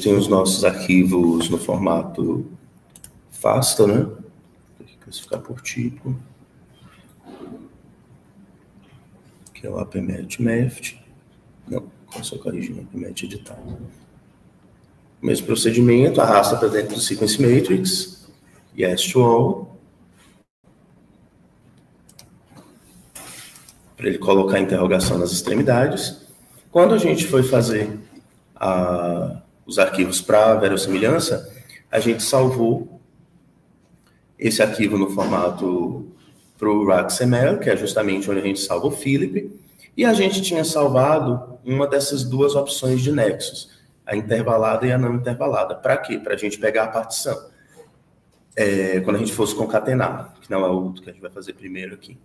gente tem os nossos arquivos no formato FASTA, né? Vou classificar por tipo. Que é o apmet. Não, só corrigindo, apmet editar. Mesmo procedimento, arrasta para dentro do sequence matrix, yes to all, para ele colocar a interrogação nas extremidades. Quando a gente foi fazer os arquivos para verossimilhança, a gente salvou esse arquivo no formato para o RAXML, que é justamente onde a gente salva o Philip, e a gente tinha salvado uma dessas duas opções de nexos, a intervalada e a não intervalada. Para quê? Para a gente pegar a partição. Quando a gente fosse concatenar, que não é o que a gente vai fazer primeiro aqui.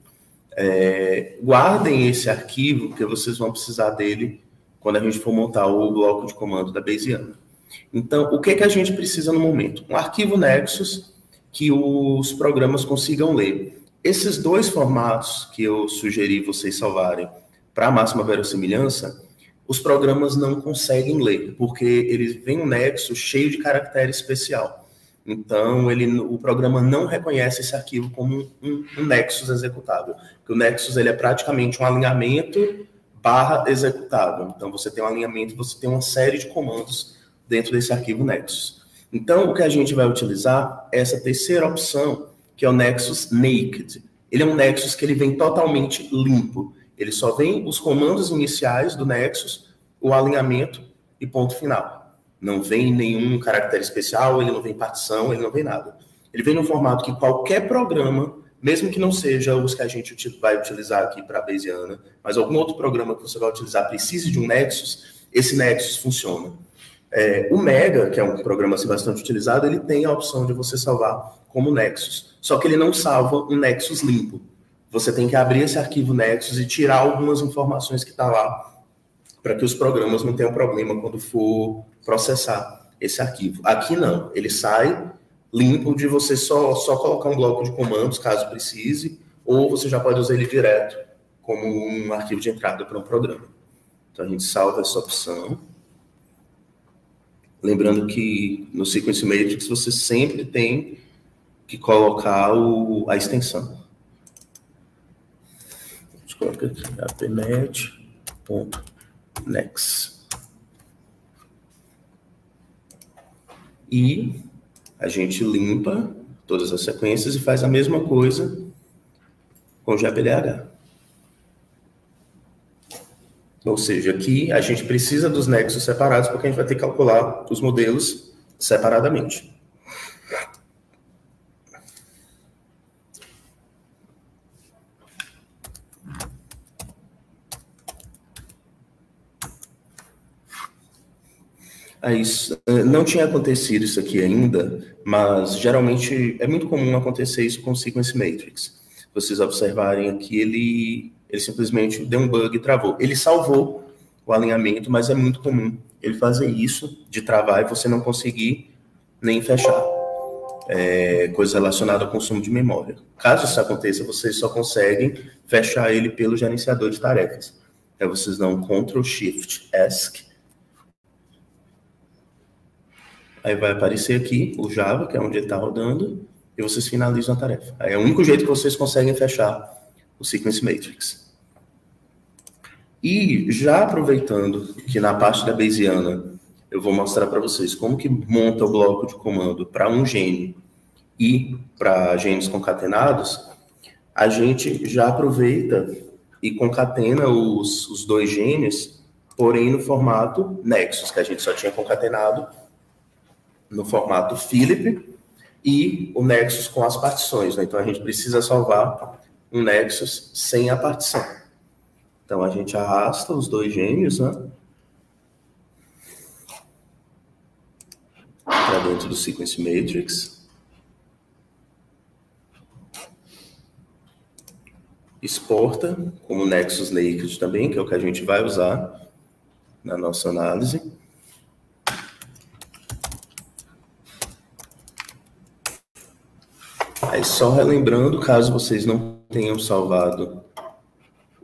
Guardem esse arquivo, porque vocês vão precisar dele quando a gente for montar o bloco de comando da Bayesiana. Então, o que a gente precisa no momento? Um arquivo Nexus que os programas consigam ler. Esses dois formatos que eu sugeri vocês salvarem para a máxima verossimilhança, os programas não conseguem ler, porque eles vêm um nexo cheio de caractere especial. Então, o programa não reconhece esse arquivo como um nexus executável. Porque o nexus ele é praticamente um alinhamento / executável. Então, você tem um alinhamento, você tem uma série de comandos dentro desse arquivo nexus. Então, o que a gente vai utilizar é essa terceira opção, que é o nexus naked. Ele é um nexus que ele vem totalmente limpo. Ele só vem os comandos iniciais do nexus, o alinhamento e ponto final. Não vem nenhum caractere especial, ele não vem partição, ele não vem nada. Ele vem no formato que qualquer programa, mesmo que não seja os que a gente vai utilizar aqui para a Bayesiana, mas algum outro programa que você vai utilizar precise de um nexus, esse nexus funciona. O Mega, que é um programa assim, bastante utilizado, ele tem a opção de você salvar como nexus. Só que ele não salva um nexus limpo. Você tem que abrir esse arquivo nexus e tirar algumas informações que estão lá para que os programas não tenham problema quando for processar esse arquivo. Aqui não, ele sai limpo de você só colocar um bloco de comandos, caso precise, ou você já pode usar ele direto como um arquivo de entrada para um programa. Então a gente salva essa opção. Lembrando que no Sequence Matrix você sempre tem que colocar a extensão. A gente coloca aqui, apmet.next. E a gente limpa todas as sequências e faz a mesma coisa com o GPDH. Ou seja, aqui a gente precisa dos nexos separados porque a gente vai ter que calcular os modelos separadamente. Não tinha acontecido isso aqui ainda, mas geralmente é muito comum acontecer isso com o Sequence Matrix. Vocês observarem aqui, ele simplesmente deu um bug e travou. Ele salvou o alinhamento, mas é muito comum ele fazer isso, de travar e você não conseguir nem fechar. Coisa relacionada ao consumo de memória. Caso isso aconteça, vocês só conseguem fechar ele pelo gerenciador de tarefas. Aí vocês dão Ctrl+Shift+ESC. Aí vai aparecer aqui o Java, que é onde ele está rodando, e vocês finalizam a tarefa. Aí é o único jeito que vocês conseguem fechar o Sequence Matrix. E já aproveitando que na parte da Bayesiana eu vou mostrar para vocês como que monta o bloco de comando para um gene e para genes concatenados, a gente já aproveita e concatena os dois genes, porém no formato Nexus, que a gente só tinha concatenado no formato Philip, e o Nexus com as partições, né? Então a gente precisa salvar um Nexus sem a partição. Então a gente arrasta os dois gêmeos, né, para dentro do Sequence Matrix. Exporta como Nexus Naked também, que é o que a gente vai usar na nossa análise. Aí só relembrando, caso vocês não tenham salvado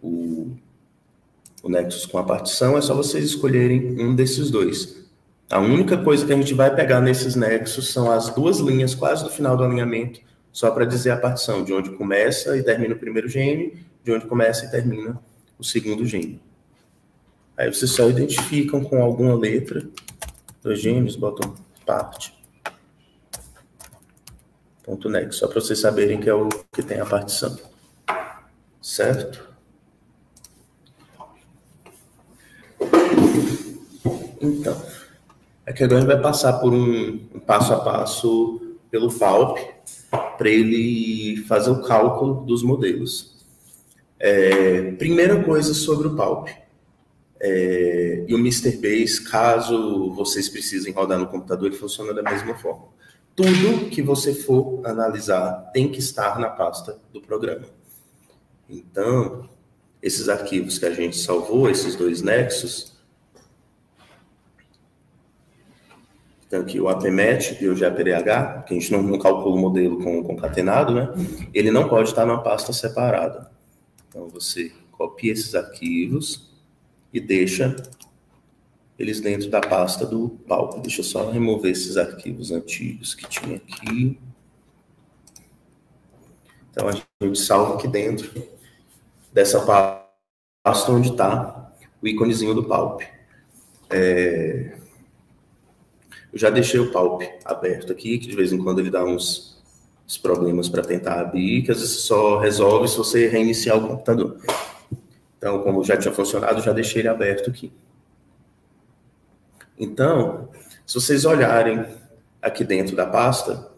o Nexus com a partição, é só vocês escolherem um desses dois. A única coisa que a gente vai pegar nesses nexos são as duas linhas quase do final do alinhamento, só para dizer a partição, de onde começa e termina o primeiro gene, de onde começa e termina o segundo gene. Aí vocês só identificam com alguma letra dos genes, botam parte. Ponto nexo, só para vocês saberem que é o que tem a partição. Certo? Então, aqui agora a gente vai passar por um passo a passo pelo PALP, para ele fazer o cálculo dos modelos. Primeira coisa sobre o PALP. E o Mr. Base, caso vocês precisem rodar no computador, ele funciona da mesma forma. Tudo que você for analisar tem que estar na pasta do programa. Então, esses arquivos que a gente salvou, esses dois nexos, então aqui o APMET e o GAPDH, que a gente não calcula o modelo com concatenado, né? Ele não pode estar numa pasta separada. Então, você copia esses arquivos e deixa eles dentro da pasta do PALP. Deixa eu só remover esses arquivos antigos que tinha aqui. Então, a gente salva aqui dentro dessa pasta onde está o íconezinho do PALP. Eu já deixei o PALP aberto aqui, que de vez em quando ele dá uns problemas para tentar abrir, que às vezes só resolve se você reiniciar o computador. Então, como já tinha funcionado, já deixei ele aberto aqui. Então, se vocês olharem aqui dentro da pasta,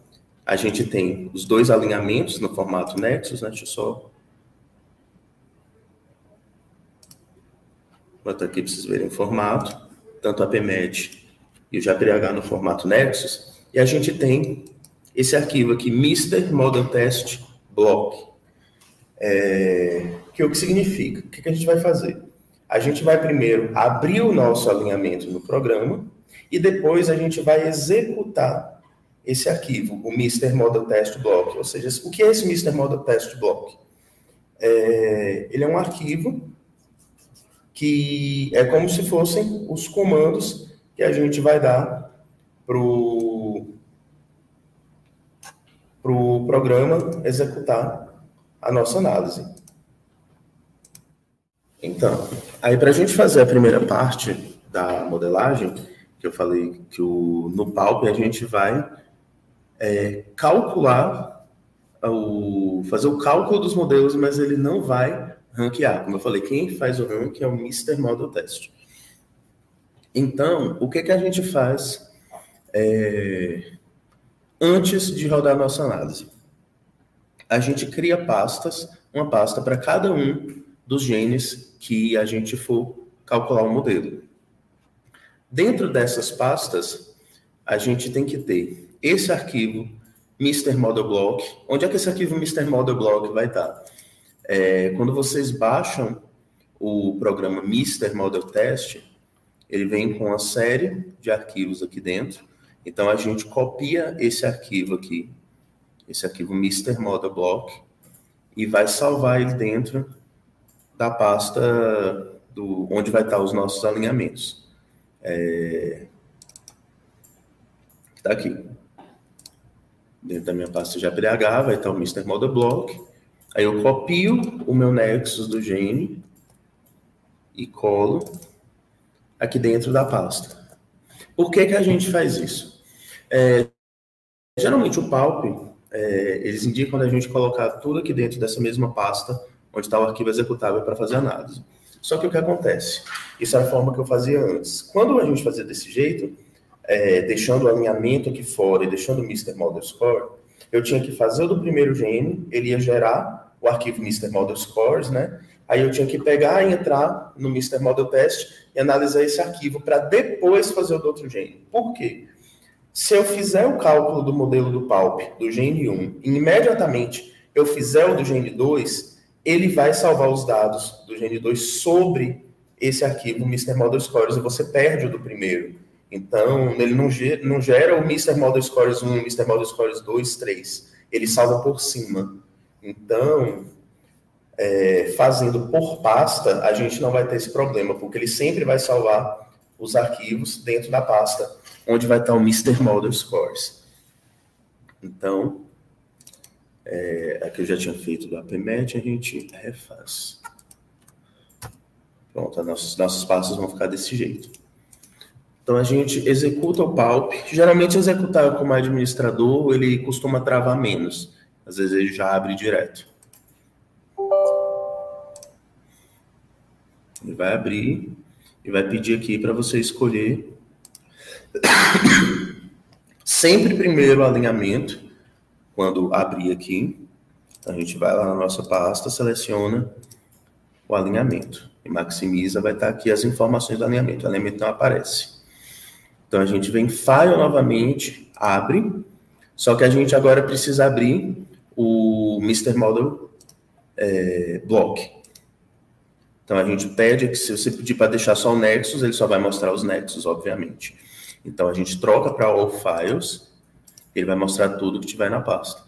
a gente tem os dois alinhamentos no formato Nexus, né? Deixa eu só botar aqui para vocês verem o formato, tanto a PMET e o GAPDH no formato Nexus, e a gente tem esse arquivo aqui, Mr. Model Test Block. Que é o que significa? O que a gente vai fazer? A gente vai primeiro abrir o nosso alinhamento no programa e depois a gente vai executar esse arquivo, o Mr. Model Test Block. Ou seja, o que é esse Mr. Model Test Block? Ele é um arquivo que é como se fossem os comandos que a gente vai dar para o programa executar a nossa análise. Então, aí para a gente fazer a primeira parte da modelagem, que eu falei que no PALP a gente vai calcular, fazer o cálculo dos modelos, mas ele não vai ranquear. Como eu falei, quem faz o rank é o Mr. Model Test. Então, o que a gente faz antes de rodar a nossa análise? A gente cria pastas, uma pasta para cada um dos genes que a gente for calcular o modelo. Dentro dessas pastas, a gente tem que ter esse arquivo Mr. Model Block. Onde é que esse arquivo Mr. Model Block vai estar? Quando vocês baixam o programa Mr. Model Test, ele vem com uma série de arquivos aqui dentro. Então, a gente copia esse arquivo aqui, esse arquivo Mr. Model Block, e vai salvar ele dentro da pasta onde vai estar os nossos alinhamentos. Está aqui. Dentro da minha pasta GAPDH vai estar o Mr. Model Block. Aí eu copio o meu nexus do gene e colo aqui dentro da pasta. Por que a gente faz isso? Geralmente o PALP, eles indicam a gente colocar tudo aqui dentro dessa mesma pasta onde está o arquivo executável para fazer análise. Só que o que acontece? Isso é a forma que eu fazia antes. Quando a gente fazia desse jeito, deixando o alinhamento aqui fora e deixando o Mr. Model Score, eu tinha que fazer o do primeiro gene, ele ia gerar o arquivo Mr. Model Scores, né? Aí eu tinha que pegar e entrar no Mr. Model Test e analisar esse arquivo para depois fazer o do outro gene. Por quê? Se eu fizer o cálculo do modelo do PALP, do gene 1, e imediatamente eu fizer o do gene 2, ele vai salvar os dados do gene 2 sobre esse arquivo Mr. Model Scores e você perde o do primeiro. Então, ele não gera o Mr. Model Scores 1, Mr. Model Scores 2, 3. Ele salva por cima. Então, fazendo por pasta, a gente não vai ter esse problema, porque ele sempre vai salvar os arquivos dentro da pasta onde vai estar o Mr. Model Scores. Então, aqui eu já tinha feito do AppMatch, a gente refaz. Pronto, nossos passos vão ficar desse jeito. Então, a gente executa o Palp. Geralmente, executar como administrador, ele costuma travar menos. Às vezes, ele já abre direto. Ele vai abrir e vai pedir aqui para você escolher sempre primeiro o alinhamento. Quando abrir aqui, a gente vai lá na nossa pasta, seleciona o alinhamento e maximiza, vai estar aqui as informações do alinhamento. O alinhamento não aparece. Então, a gente vem em File novamente, abre, só que a gente agora precisa abrir o Mr. Model Block. Então, a gente pede que, se você pedir para deixar só o Nexus, ele só vai mostrar os Nexus, obviamente. Então, a gente troca para All Files, ele vai mostrar tudo que tiver na pasta.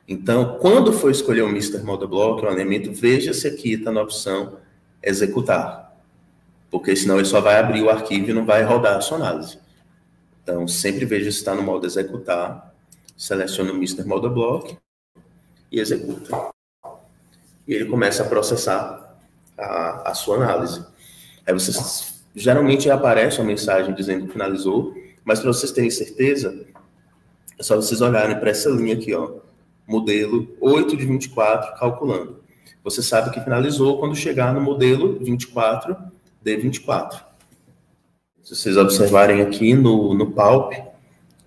Então, quando for escolher o Mr. Model Block, o alinhamento, veja se aqui está na opção Executar. Porque senão ele só vai abrir o arquivo e não vai rodar a sua análise. Então, sempre veja se está no modo Executar, seleciona o Mr. Model Block e executa. E ele começa a processar a sua análise. Aí geralmente aparece uma mensagem dizendo que finalizou, mas para vocês terem certeza, é só vocês olharem para essa linha aqui, ó, modelo 8 de 24, calculando. Você sabe que finalizou quando chegar no modelo 24D24. Se vocês observarem aqui no Palp,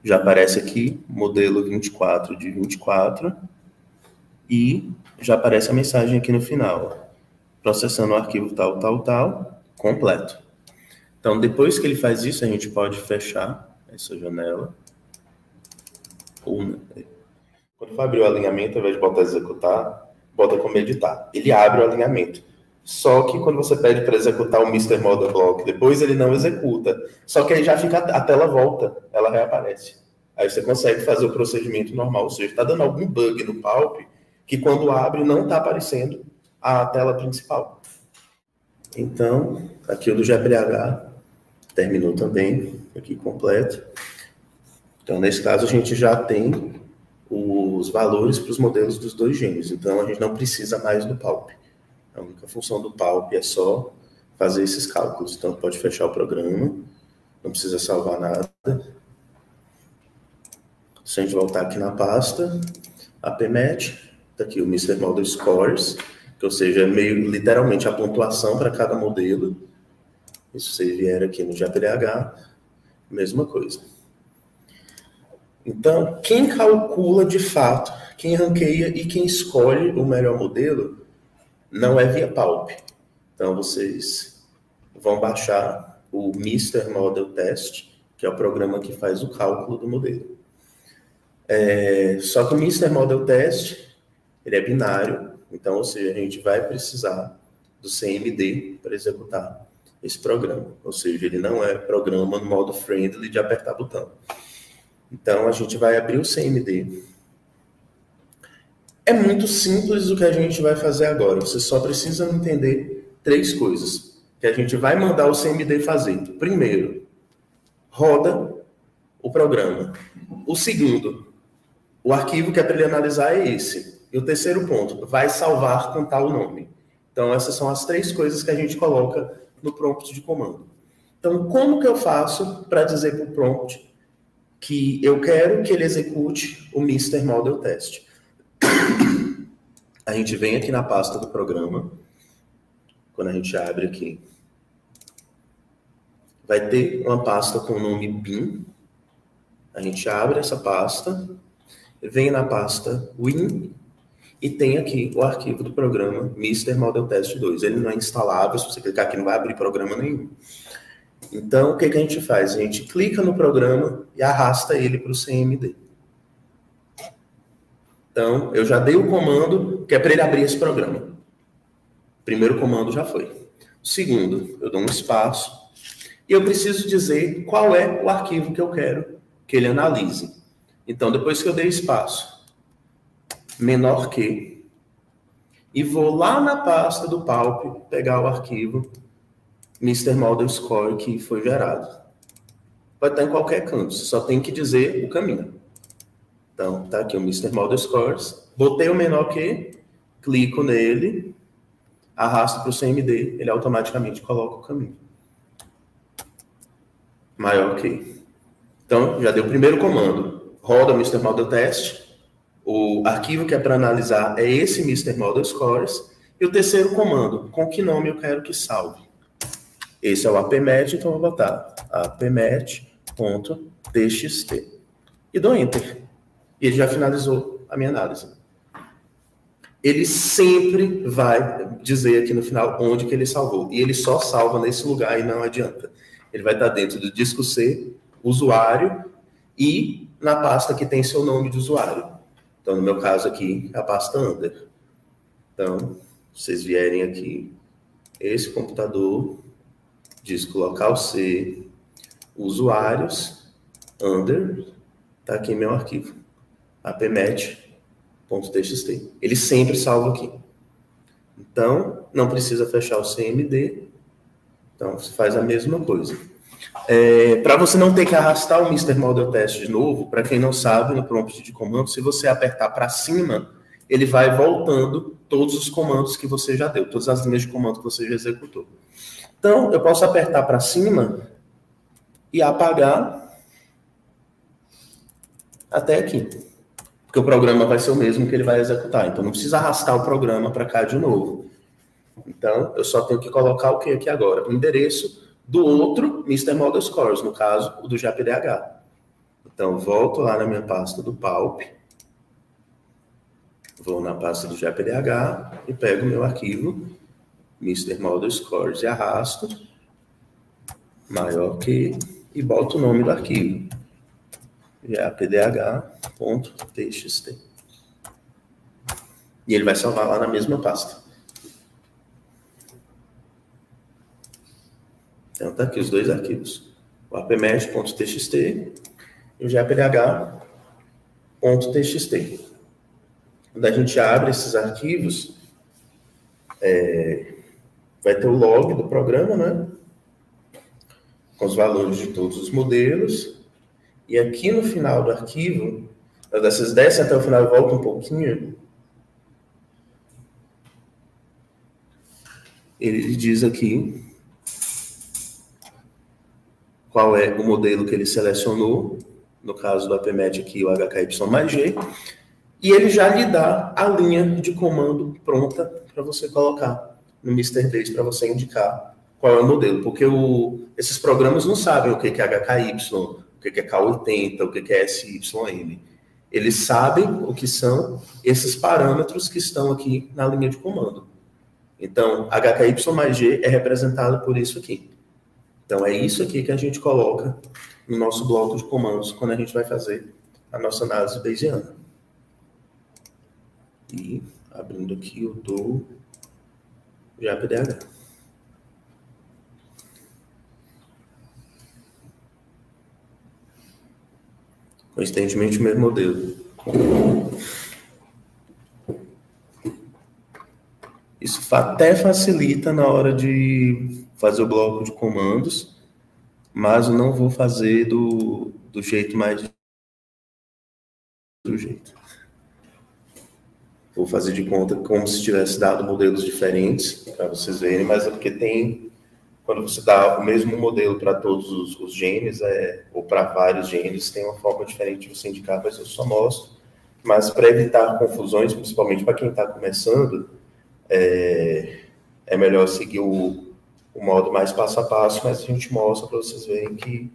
já aparece aqui, modelo 24 de 24, e já aparece a mensagem aqui no final, ó, processando o arquivo tal, tal, tal, completo. Então, depois que ele faz isso, a gente pode fechar essa janela. Quando for abrir o alinhamento, ao invés de botar executar, bota como editar. Ele abre o alinhamento. Só que quando você pede para executar o Mr. Model Block, depois ele não executa. Só que aí já fica, a tela volta, ela reaparece. Aí você consegue fazer o procedimento normal. Ou seja, está dando algum bug no Palp, que quando abre não está aparecendo a tela principal. Então, aqui o do GPLH terminou também, aqui completo. Então, nesse caso, a gente já tem os valores para os modelos dos dois gêmeos. Então, a gente não precisa mais do Palp. A única função do Palp é só fazer esses cálculos. Então, pode fechar o programa, não precisa salvar nada. Se a gente voltar aqui na pasta, AppMatch, está aqui o Mr. Model Scores, que, ou seja, é meio literalmente a pontuação para cada modelo. E se você vier aqui no GPLH, mesma coisa. Então, quem calcula de fato, quem ranqueia e quem escolhe o melhor modelo não é via Palp. Então, vocês vão baixar o Mr. Model Test, que é o programa que faz o cálculo do modelo. Só que o Mr. Model Test, ele é binário, então, ou seja, a gente vai precisar do CMD para executar esse programa. Ou seja, ele não é programa no modo friendly de apertar botão. Então, a gente vai abrir o CMD. É muito simples o que a gente vai fazer agora. Você só precisa entender 3 coisas que a gente vai mandar o CMD fazer. Primeiro, roda o programa. O segundo, o arquivo que é para ele analisar é esse. E o terceiro ponto, vai salvar com tal nome. Então, essas são as 3 coisas que a gente coloca no prompt de comando. Então, como que eu faço para dizer para o prompt que eu quero que ele execute o Mr. Model Test? A gente vem aqui na pasta do programa. Quando a gente abre aqui, vai ter uma pasta com o nome bin. A gente abre essa pasta, vem na pasta win e tem aqui o arquivo do programa Mr. Model Test 2. Ele não é instalável, se você clicar aqui não vai abrir programa nenhum. Então, o que a gente faz? A gente clica no programa e arrasta ele para o CMD. Então, eu já dei o comando que é para ele abrir esse programa. O primeiro comando já foi. O segundo, eu dou um espaço e eu preciso dizer qual é o arquivo que eu quero que ele analise. Então, depois que eu dei espaço, menor que, e vou lá na pasta do Palp pegar o arquivo Mr. Model Score que foi gerado. vai estar em qualquer canto, você só tem que dizer o caminho. Então, tá aqui o Mr. Model Scores, botei o menor que, clico nele, arrasto para o CMD, ele automaticamente coloca o caminho. Maior que. Então, já deu o primeiro comando. Roda o Mr. Model Test. O arquivo que é para analisar é esse Mr. Model Scores. E o terceiro comando, com que nome eu quero que salve? Esse é o appmet, então eu vou botar appmet.txt. E dou Enter. E ele já finalizou a minha análise. Ele sempre vai dizer aqui no final onde que ele salvou. E ele só salva nesse lugar e não adianta. Ele vai estar dentro do disco C, usuário, e na pasta que tem seu nome de usuário. Então, no meu caso aqui, a pasta under. Então, vocês vierem aqui, esse computador, disco local C, usuários, under, está aqui meu arquivo, appmet.txt. Ele sempre salva aqui. Então, não precisa fechar o CMD. Então, você faz a mesma coisa. Para você não ter que arrastar o Mr. Model Test de novo, para quem não sabe, no prompt de comando, se você apertar para cima, ele vai voltando todos os comandos que você já deu, todas as linhas de comando que você já executou. Então, eu posso apertar para cima e apagar até aqui. Porque o programa vai ser o mesmo que ele vai executar. Então, não precisa arrastar o programa para cá de novo. Então, eu só tenho que colocar o que aqui agora? O endereço do outro Mr. Model Scores, no caso, o do GPDH. Então, volto lá na minha pasta do Palp, vou na pasta do GPDH e pego o meu arquivo Mr. Model Scores e arrasto, maior que, e boto o nome do arquivo, gpdh.txt. E ele vai salvar lá na mesma pasta. Então, tá aqui os dois arquivos, o appmet.txt e o gpdh.txt. Quando a gente abre esses arquivos, vai ter o log do programa, né? Com os valores de todos os modelos. E aqui no final do arquivo, vocês descem até o final e voltam um pouquinho, ele diz aqui qual é o modelo que ele selecionou, no caso do appmet aqui, o HKY mais G, e ele já lhe dá a linha de comando pronta para você colocar no Mr. Base, para você indicar qual é o modelo, porque esses programas não sabem o que é HKY, o que é K80, o que é SYM. Eles sabem o que são esses parâmetros que estão aqui na linha de comando. Então, HKY mais G é representado por isso aqui. Então, é isso aqui que a gente coloca no nosso bloco de comandos quando a gente vai fazer a nossa análise bayesiana. E, abrindo aqui, eu dou GPDH. Coincidentemente, o mesmo modelo. Isso até facilita na hora de fazer o bloco de comandos, mas eu não vou fazer do jeito mais do jeito. Vou fazer de conta como se tivesse dado modelos diferentes, para vocês verem, mas é porque tem, quando você dá o mesmo modelo para todos os genes, ou para vários genes, tem uma forma diferente de você indicar, mas eu só mostro. Mas para evitar confusões, principalmente para quem está começando, é melhor seguir o modo mais passo a passo, mas a gente mostra para vocês verem que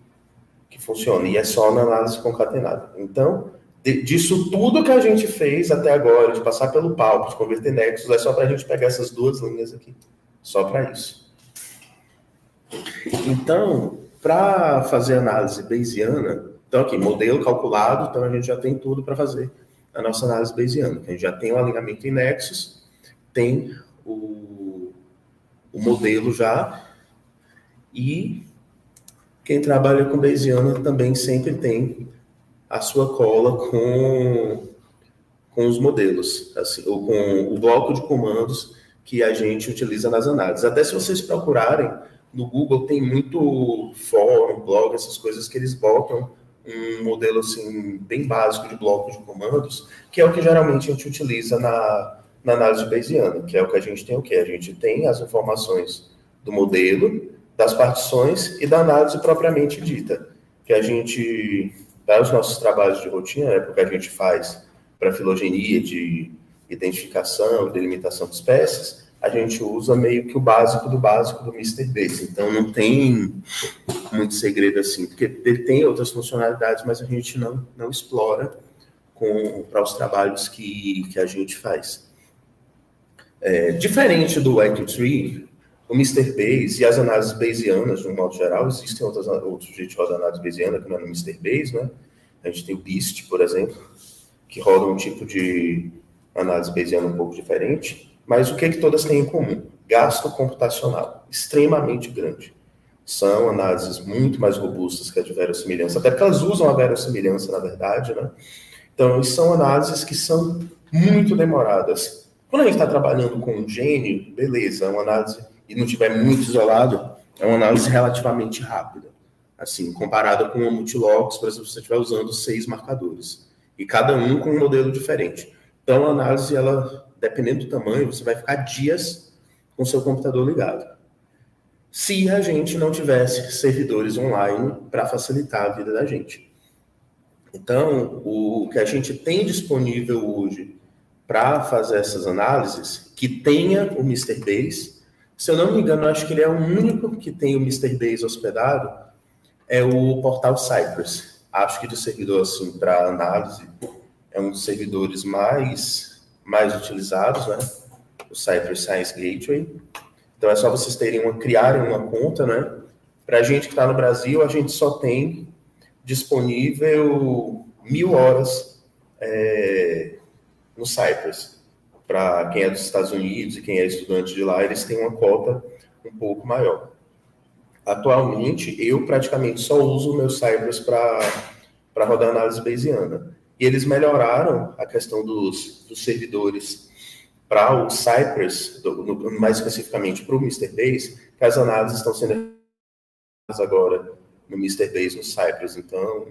funciona. E é só na análise concatenada. Então, disso tudo que a gente fez até agora, de passar pelo palco, de converter nexos, é só para a gente pegar essas duas linhas aqui. Só para isso. Então, para fazer análise bayesiana, então aqui, modelo calculado, então a gente já tem tudo para fazer a nossa análise bayesiana. A gente já tem o alinhamento em nexos, tem o modelo já, e quem trabalha com bayesiana também sempre tem a sua cola com os modelos, assim, ou com o bloco de comandos que a gente utiliza nas análises. Até se vocês procurarem no Google tem muito fórum, blog, essas coisas que eles botam um modelo assim bem básico de bloco de comandos, que é o que geralmente a gente utiliza na análise bayesiana, que é o que a gente tem o quê? A gente tem as informações do modelo, das partições e da análise propriamente dita, que a gente dá os nossos trabalhos de rotina, né, porque a gente faz para filogenia de identificação, delimitação de espécies, a gente usa meio que o básico do Mr. Base. Então, não tem muito segredo assim, porque ele tem outras funcionalidades, mas a gente não explora para os trabalhos que a gente faz. Diferente do IQ3, o Mr. Base e as análises bayesianas, de um modo geral, existem outros jeitos de rodar análise bayesiana que não é no Mr. Base, né? A gente tem o BEAST, por exemplo, que roda um tipo de análise bayesiana um pouco diferente, mas o que todas têm em comum? Gasto computacional extremamente grande. São análises muito mais robustas que a de verossimilhança, até porque elas usam a verossimilhança, na verdade, né? Então, são análises que são muito demoradas. Quando a gente está trabalhando com um gene, beleza, é uma análise, e não estiver muito isolado, é uma análise relativamente rápida. Assim, comparada com uma multilox, por exemplo, se você estiver usando 6 marcadores, e cada um com um modelo diferente. Então, a análise, ela, dependendo do tamanho, você vai ficar dias com o seu computador ligado. Se a gente não tivesse servidores online para facilitar a vida da gente. Então, o que a gente tem disponível hoje para fazer essas análises, que tenha o Mr. Base, se eu não me engano, acho que ele é o único que tem o Mr. Base hospedado, é o portal Cypress. Acho que de servidor assim para análise é um dos servidores mais utilizados, né? O Cypress Science Gateway. Então é só vocês criarem uma conta, né? Para a gente que está no Brasil, a gente só tem disponível 1.000 horas no Cypress. Para quem é dos Estados Unidos e quem é estudante de lá, eles têm uma cota um pouco maior. Atualmente, eu praticamente só uso o meu Cypress para rodar análise bayesiana. E eles melhoraram a questão dos servidores para o Cypress, mais especificamente para o Mr. Base, que as análises estão sendo agora no Mr. Base, no Cypress. Então,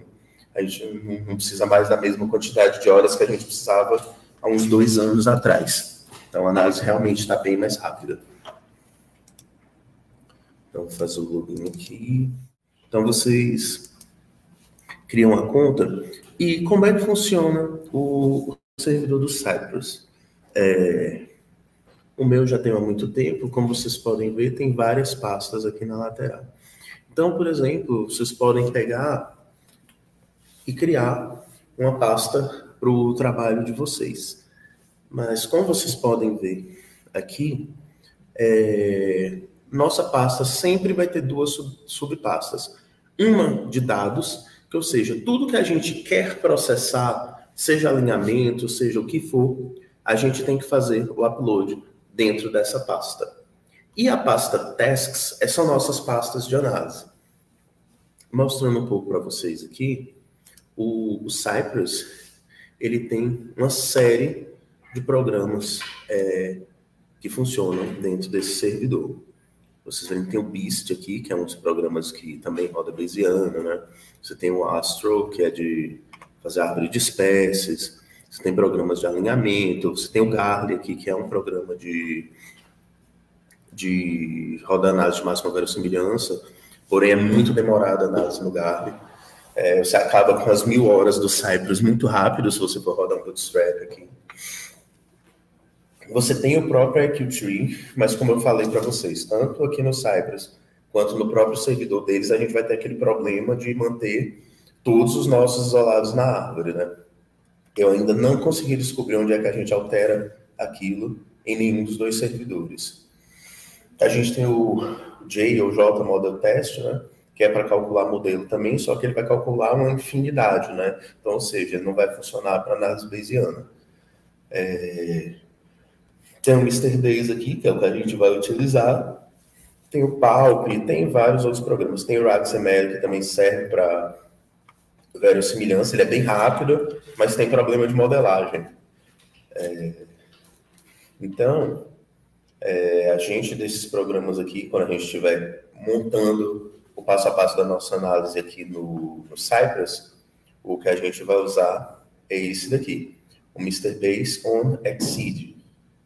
a gente não precisa mais da mesma quantidade de horas que a gente precisava há uns 2 anos atrás. Então, a análise realmente está bem mais rápida. Então, vou fazer o login aqui. Então, vocês criam a conta. E como é que funciona o servidor do Cypress? O meu já tem há muito tempo. Como vocês podem ver, tem várias pastas aqui na lateral. Então, por exemplo, vocês podem pegar e criar uma pasta para o trabalho de vocês. Mas, como vocês podem ver aqui, nossa pasta sempre vai ter 2 subpastas. Uma de dados, que, ou seja, tudo que a gente quer processar, seja alinhamento, seja o que for, a gente tem que fazer o upload dentro dessa pasta. E a pasta Tasks são nossas pastas de análise. Mostrando um pouco para vocês aqui, o Cypress, ele tem uma série de programas que funcionam dentro desse servidor. Vocês verem que tem o BEAST aqui, que é um dos programas que também roda bayesiano, né? Você tem o Astro, que é de fazer árvore de espécies. Você tem programas de alinhamento. Você tem o Garli aqui, que é um programa de rodar análise de máxima verossimilhança. Porém, é muito demorada a análise no Garli. Você acaba com as 1.000 horas do Cypress muito rápido, se você for rodar um bootstrap aqui. Você tem o próprio IQ3, mas como eu falei para vocês, tanto aqui no Cypress quanto no próprio servidor deles, a gente vai ter aquele problema de manter todos os nossos isolados na árvore, né? Eu ainda não consegui descobrir onde é que a gente altera aquilo em nenhum dos 2 servidores. A gente tem o J ou J Model Test, né? Que é para calcular modelo também, só que ele vai calcular uma infinidade, né? Então, ou seja, ele não vai funcionar para análise bayesiana. Tem o Mr. Base aqui, que é o que a gente vai utilizar. Tem o Palp, tem vários outros programas. Tem o RAGXML, que também serve para verossimilhança. Ele é bem rápido, mas tem problema de modelagem. Então, agente desses programas aqui, quando a gente estiver montando o passo a passo da nossa análise aqui no Cypress, o que a gente vai usar é esse daqui, o Mr. Base on Exceed,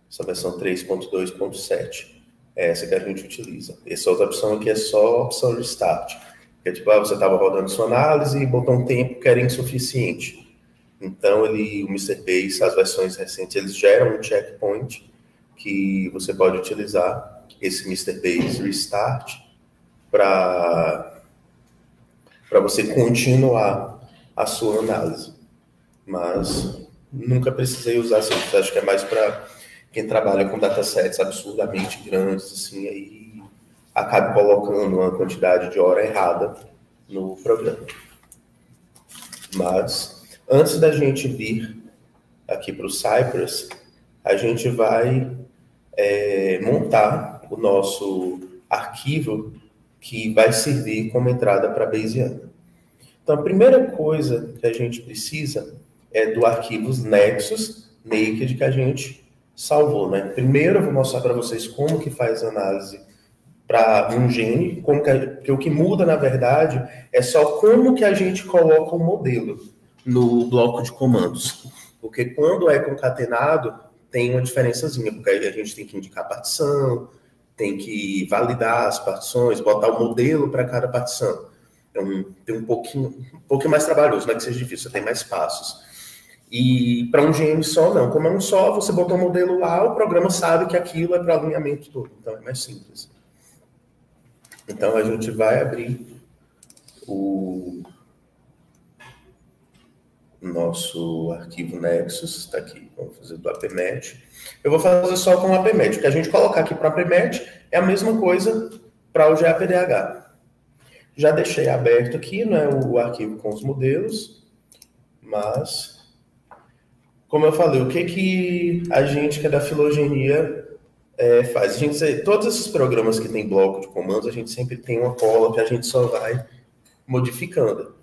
essa versão 3.2.7. É essa que a gente utiliza. Essa outra opção aqui é só a opção Restart, que é tipo, você estava rodando sua análise e botou um tempo que era insuficiente. Então, o Mr. Base, as versões recentes, eles geram um checkpoint que você pode utilizar esse Mr. Base Restart para você continuar a sua análise. Mas nunca precisei usar isso. Acho que é mais para quem trabalha com datasets absurdamente grandes, assim, aí acaba colocando uma quantidade de hora errada no programa. Mas, antes da gente vir aqui para o Cypress, a gente vai montar o nosso arquivo que vai servir como entrada para a Bayesiana. Então, a primeira coisa que a gente precisa é do arquivo Nexus Naked que a gente salvou, né? Primeiro eu vou mostrar para vocês como que faz análise para um gene, porque o que muda, na verdade, é só como que a gente coloca o modelo no bloco de comandos. Porque quando é concatenado, tem uma diferençazinha, porque aí a gente tem que indicar a partição, tem que validar as partições, botar o modelo para cada partição. Então, tem um pouquinho mais trabalhoso, não é que seja difícil, tem mais passos. E para um gene só, não. Como é um só, você botou o modelo lá, o programa sabe que aquilo é para alinhamento todo. Então, é mais simples. Então, a gente vai abrir o nosso arquivo Nexus. Está aqui. Vamos fazer do AppMatch. Eu vou fazer só com o AppMatch. O que a gente colocar aqui para o AppMatch é a mesma coisa para o GAPDH. Já deixei aberto aqui, né, o arquivo com os modelos, mas... Como eu falei, o que a gente que é da filogenia faz? Todos esses programas que tem bloco de comandos, a gente sempre tem uma cola que a gente só vai modificando.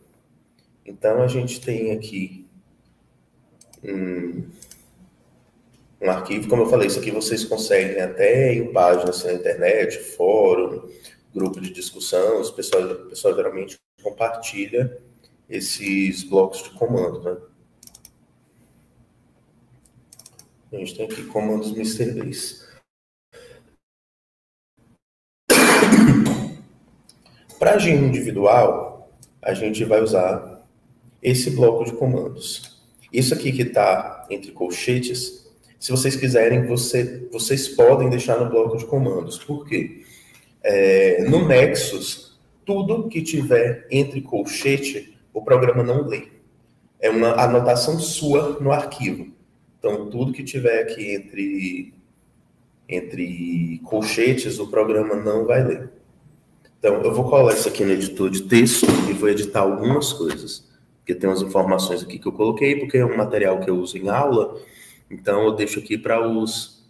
Então, a gente tem aqui um arquivo, como eu falei, isso aqui vocês conseguem até em páginas na internet, fórum, grupo de discussão, o pessoal geralmente compartilha esses blocos de comando, né? A gente tem aqui comandos Mr. Base. Para gene individual, a gente vai usar esse bloco de comandos. Isso aqui que está entre colchetes, se vocês quiserem, vocês podem deixar no bloco de comandos. Por quê? No Nexus, tudo que tiver entre colchete, o programa não lê. É uma anotação sua no arquivo. Então, tudo que tiver aqui entre colchetes, o programa não vai ler. Então, eu vou colar isso aqui no editor de texto e vou editar algumas coisas. Porque tem umas informações aqui que eu coloquei, porque é um material que eu uso em aula. Então, eu deixo aqui para os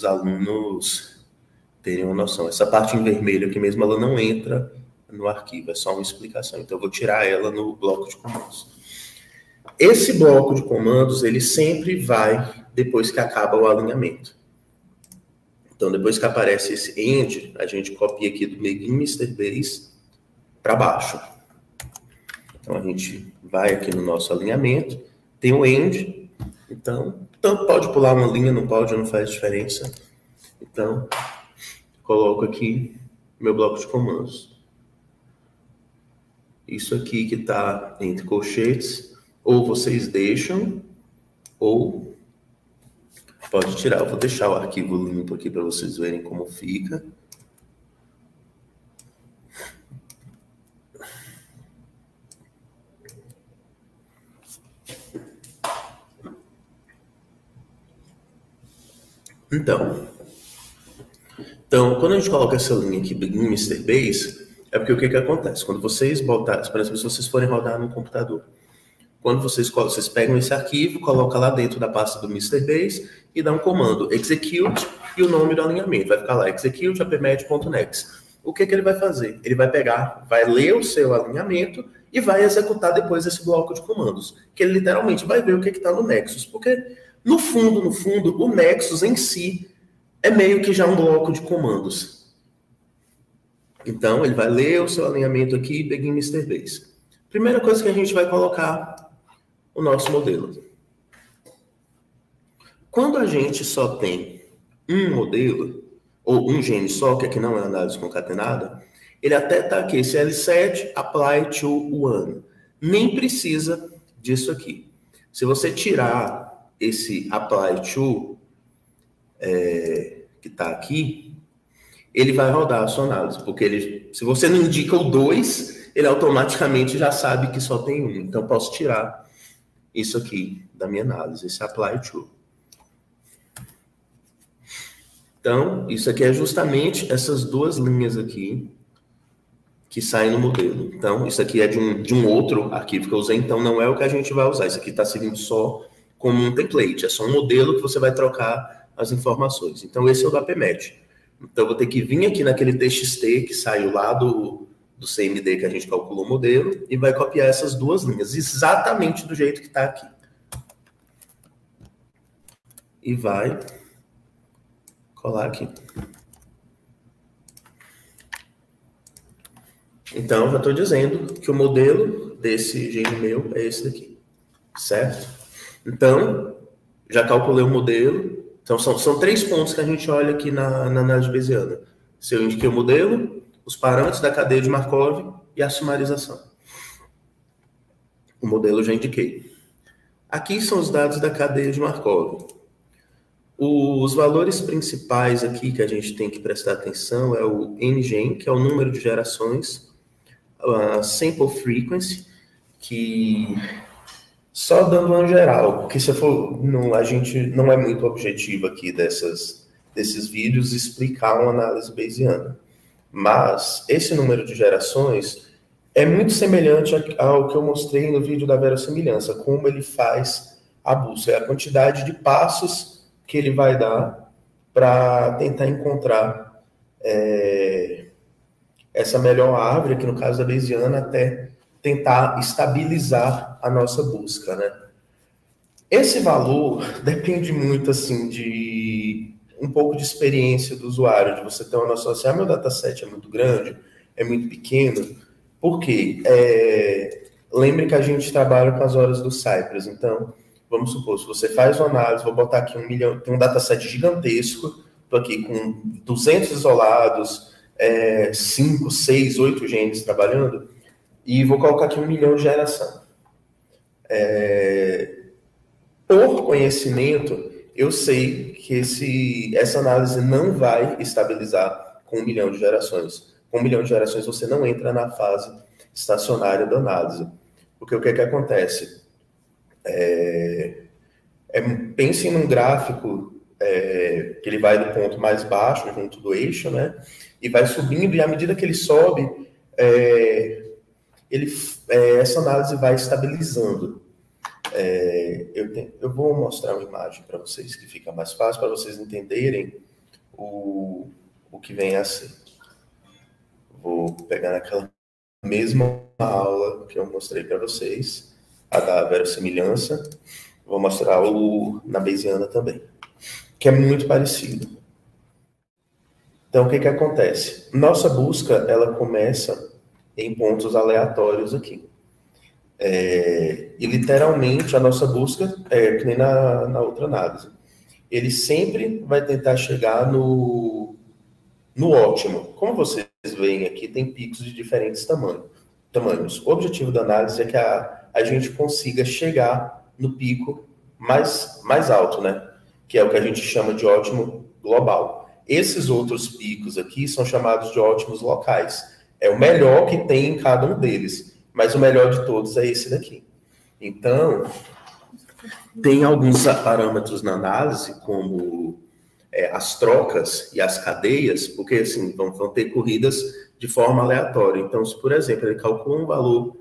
alunos terem uma noção. Essa parte em vermelho aqui mesmo, ela não entra no arquivo, é só uma explicação. Então, eu vou tirar ela no bloco de comandos. Esse bloco de comandos, ele sempre vai depois que acaba o alinhamento. Então, depois que aparece esse end, a gente copia aqui do Begin Mr. Base para baixo. Então, a gente vai aqui no nosso alinhamento, tem o end, então, tanto pode pular uma linha, não pode, não faz diferença. Então, coloco aqui meu bloco de comandos. Isso aqui que está entre colchetes, ou vocês deixam, ou pode tirar. Eu vou deixar o arquivo limpo aqui para vocês verem como fica. Então, quando a gente coloca essa linha aqui, Begin Mr. Base, é porque o que acontece? Quando vocês botarem, por exemplo, se vocês forem rodar no computador, quando vocês pegam esse arquivo, colocam lá dentro da pasta do Mr. Base e dá um comando execute e o nome do alinhamento. Vai ficar lá, execute appmatch.next. O que ele vai fazer? Ele vai pegar, vai ler o seu alinhamento e vai executar depois esse bloco de comandos. Que ele literalmente vai ver o que está no Nexus. Porque, no fundo, o Nexus em si é meio que já um bloco de comandos. Então, ele vai ler o seu alinhamento aqui, begin Mr. Base. Primeira coisa que a gente vai colocar o nosso modelo. Quando a gente só tem um modelo, ou um gene só, que aqui não é análise concatenada, ele até está aqui, esse L7, apply to one. Nem precisa disso aqui. Se você tirar esse apply to, que está aqui, ele vai rodar a sua análise, porque ele, se você não indica o 2, ele automaticamente já sabe que só tem um. Então, eu posso tirar isso aqui da minha análise, esse apply to. Então, isso aqui é justamente essas duas linhas aqui que saem no modelo. Então, isso aqui é de um outro arquivo que eu usei, então não é o que a gente vai usar. Isso aqui está servindo só como um template, é só um modelo que você vai trocar as informações. Então, esse é o da PMET. Então, eu vou ter que vir aqui naquele TXT que saiu lá do CMD que a gente calculou o modelo e vai copiar essas duas linhas, exatamente do jeito que está aqui. E vai colar aqui. Então, já estou dizendo que o modelo desse gene meu é esse daqui, certo? Então, já calculei o modelo. Então, são 3 pontos que a gente olha aqui na análise bayesiana. Se eu indiquei o modelo, os parâmetros da cadeia de Markov e a sumarização. O modelo eu já indiquei. Aqui são os dados da cadeia de Markov. Os valores principais aqui que a gente tem que prestar atenção é o NGen, que é o número de gerações, a sample frequency, que só dando uma geral, porque se for, a gente não é muito objetivo aqui desses vídeos explicar uma análise bayesiana. Mas esse número de gerações é muito semelhante ao que eu mostrei no vídeo da verossimilhança, como ele faz a busca, é a quantidade de passos que ele vai dar para tentar encontrar essa melhor árvore, que no caso da bayesiana, até tentar estabilizar a nossa busca, né? Esse valor depende muito, assim, de um pouco de experiência do usuário, de você ter uma noção assim, meu dataset é muito grande, é muito pequeno. Por quê? Lembre que a gente trabalha com as horas do Cypress, então, vamos supor, se você faz uma análise, vou botar aqui 1 milhão, tem um dataset gigantesco, estou aqui com 200 isolados, 5, 6, 8 genes trabalhando, e vou colocar aqui 1 milhão de geração. Por conhecimento, eu sei que essa análise não vai estabilizar com 1 milhão de gerações. Com 1 milhão de gerações, você não entra na fase estacionária da análise. Porque o que acontece? Pense num gráfico que ele vai do ponto mais baixo, junto do eixo, né? E vai subindo, e à medida que ele sobe, essa análise vai estabilizando. Eu vou mostrar uma imagem para vocês que fica mais fácil, para vocês entenderem o que vem a ser. Vou pegar naquela mesma aula que eu mostrei para vocês, a da verossimilhança, vou mostrar na bayesiana também, que é muito parecido. Então, o que acontece? Nossa busca, ela começa em pontos aleatórios aqui. E literalmente a nossa busca que nem na outra análise. Ele sempre vai tentar chegar no ótimo. Como vocês veem aqui, tem picos de diferentes tamanhos. O objetivo da análise é que a gente consiga chegar no pico mais alto, né? Que é o que a gente chama de ótimo global. Esses outros picos aqui são chamados de ótimos locais. É o melhor que tem em cada um deles. Mas o melhor de todos é esse daqui. Então, tem alguns parâmetros na análise, como as trocas e as cadeias, porque assim, vão ter corridas de forma aleatória. Então, se, por exemplo, ele calcula um valor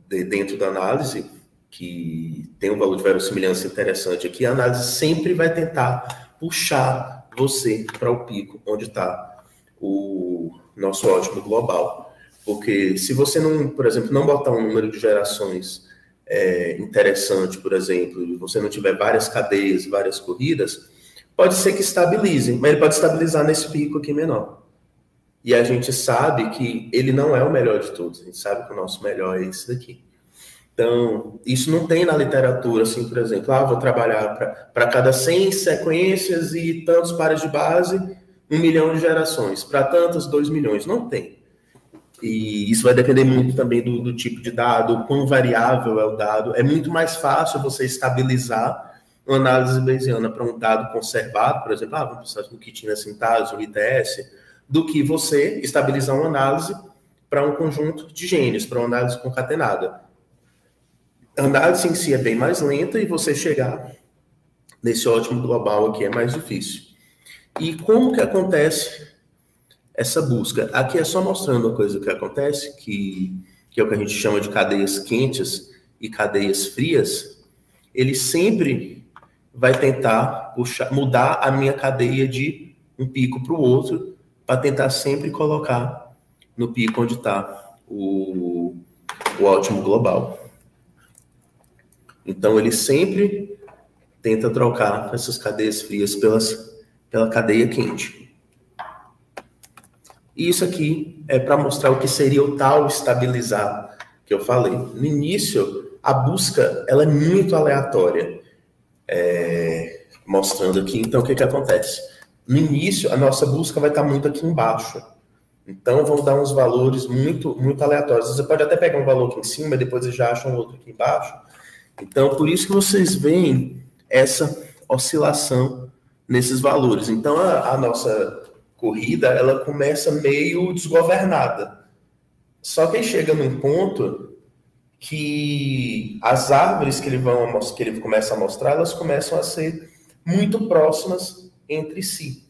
dentro da análise, que tem um valor de verossimilhança interessante aqui, a análise sempre vai tentar puxar você para o pico, onde está o nosso ótimo global. Porque se você não, por exemplo, não botar um número de gerações interessante, por exemplo, e você não tiver várias cadeias, várias corridas, pode ser que estabilize, mas ele pode estabilizar nesse pico aqui menor. E a gente sabe que ele não é o melhor de todos, a gente sabe que o nosso melhor é esse daqui. Então, isso não tem na literatura, assim, por exemplo, vou trabalhar para cada 100 sequências e tantos pares de base, 1 milhão de gerações, para tantas, 2 milhões, não tem. E isso vai depender muito também do tipo de dado, o quão variável é o dado. É muito mais fácil você estabilizar uma análise bayesiana para um dado conservado, por exemplo, vamos pensar no Kitina Sintase, o ITS, do que você estabilizar uma análise para um conjunto de genes, para uma análise concatenada. A análise em si é bem mais lenta e você chegar nesse ótimo global aqui é mais difícil. E como que acontece essa busca? Aqui é só mostrando uma coisa que acontece, que é o que a gente chama de cadeias quentes e cadeias frias. Ele sempre vai tentar mudar a minha cadeia de um pico para o outro, para tentar sempre colocar no pico onde está o ótimo global. Então, ele sempre tenta trocar essas cadeias frias pela cadeia quente. E isso aqui é para mostrar o que seria o tal estabilizar que eu falei. No início, a busca ela é muito aleatória. Mostrando aqui, então, o que acontece? No início, a nossa busca vai estar muito aqui embaixo. Então, vão dar uns valores muito, muito aleatórios. Você pode até pegar um valor aqui em cima e depois você já acha um outro aqui embaixo. Então, por isso que vocês veem essa oscilação nesses valores. Então, a nossa corrida, ela começa meio desgovernada. Só que aí chega num ponto que as árvores que ele começa a mostrar, elas começam a ser muito próximas entre si.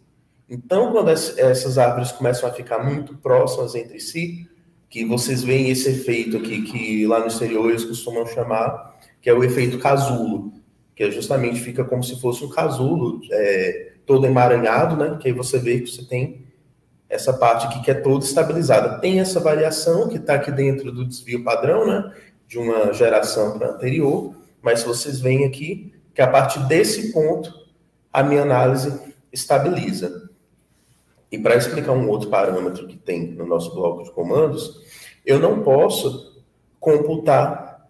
Então, quando essas árvores começam a ficar muito próximas entre si, que vocês veem esse efeito aqui, que lá no exterior eles costumam chamar, que é o efeito casulo, que justamente fica como se fosse um casulo todo emaranhado, né? Que aí você vê que você tem essa parte aqui que é toda estabilizada. Tem essa variação que está aqui dentro do desvio padrão, né? De uma geração para a anterior, mas vocês veem aqui que a partir desse ponto a minha análise estabiliza. E para explicar um outro parâmetro que tem no nosso bloco de comandos, eu não posso computar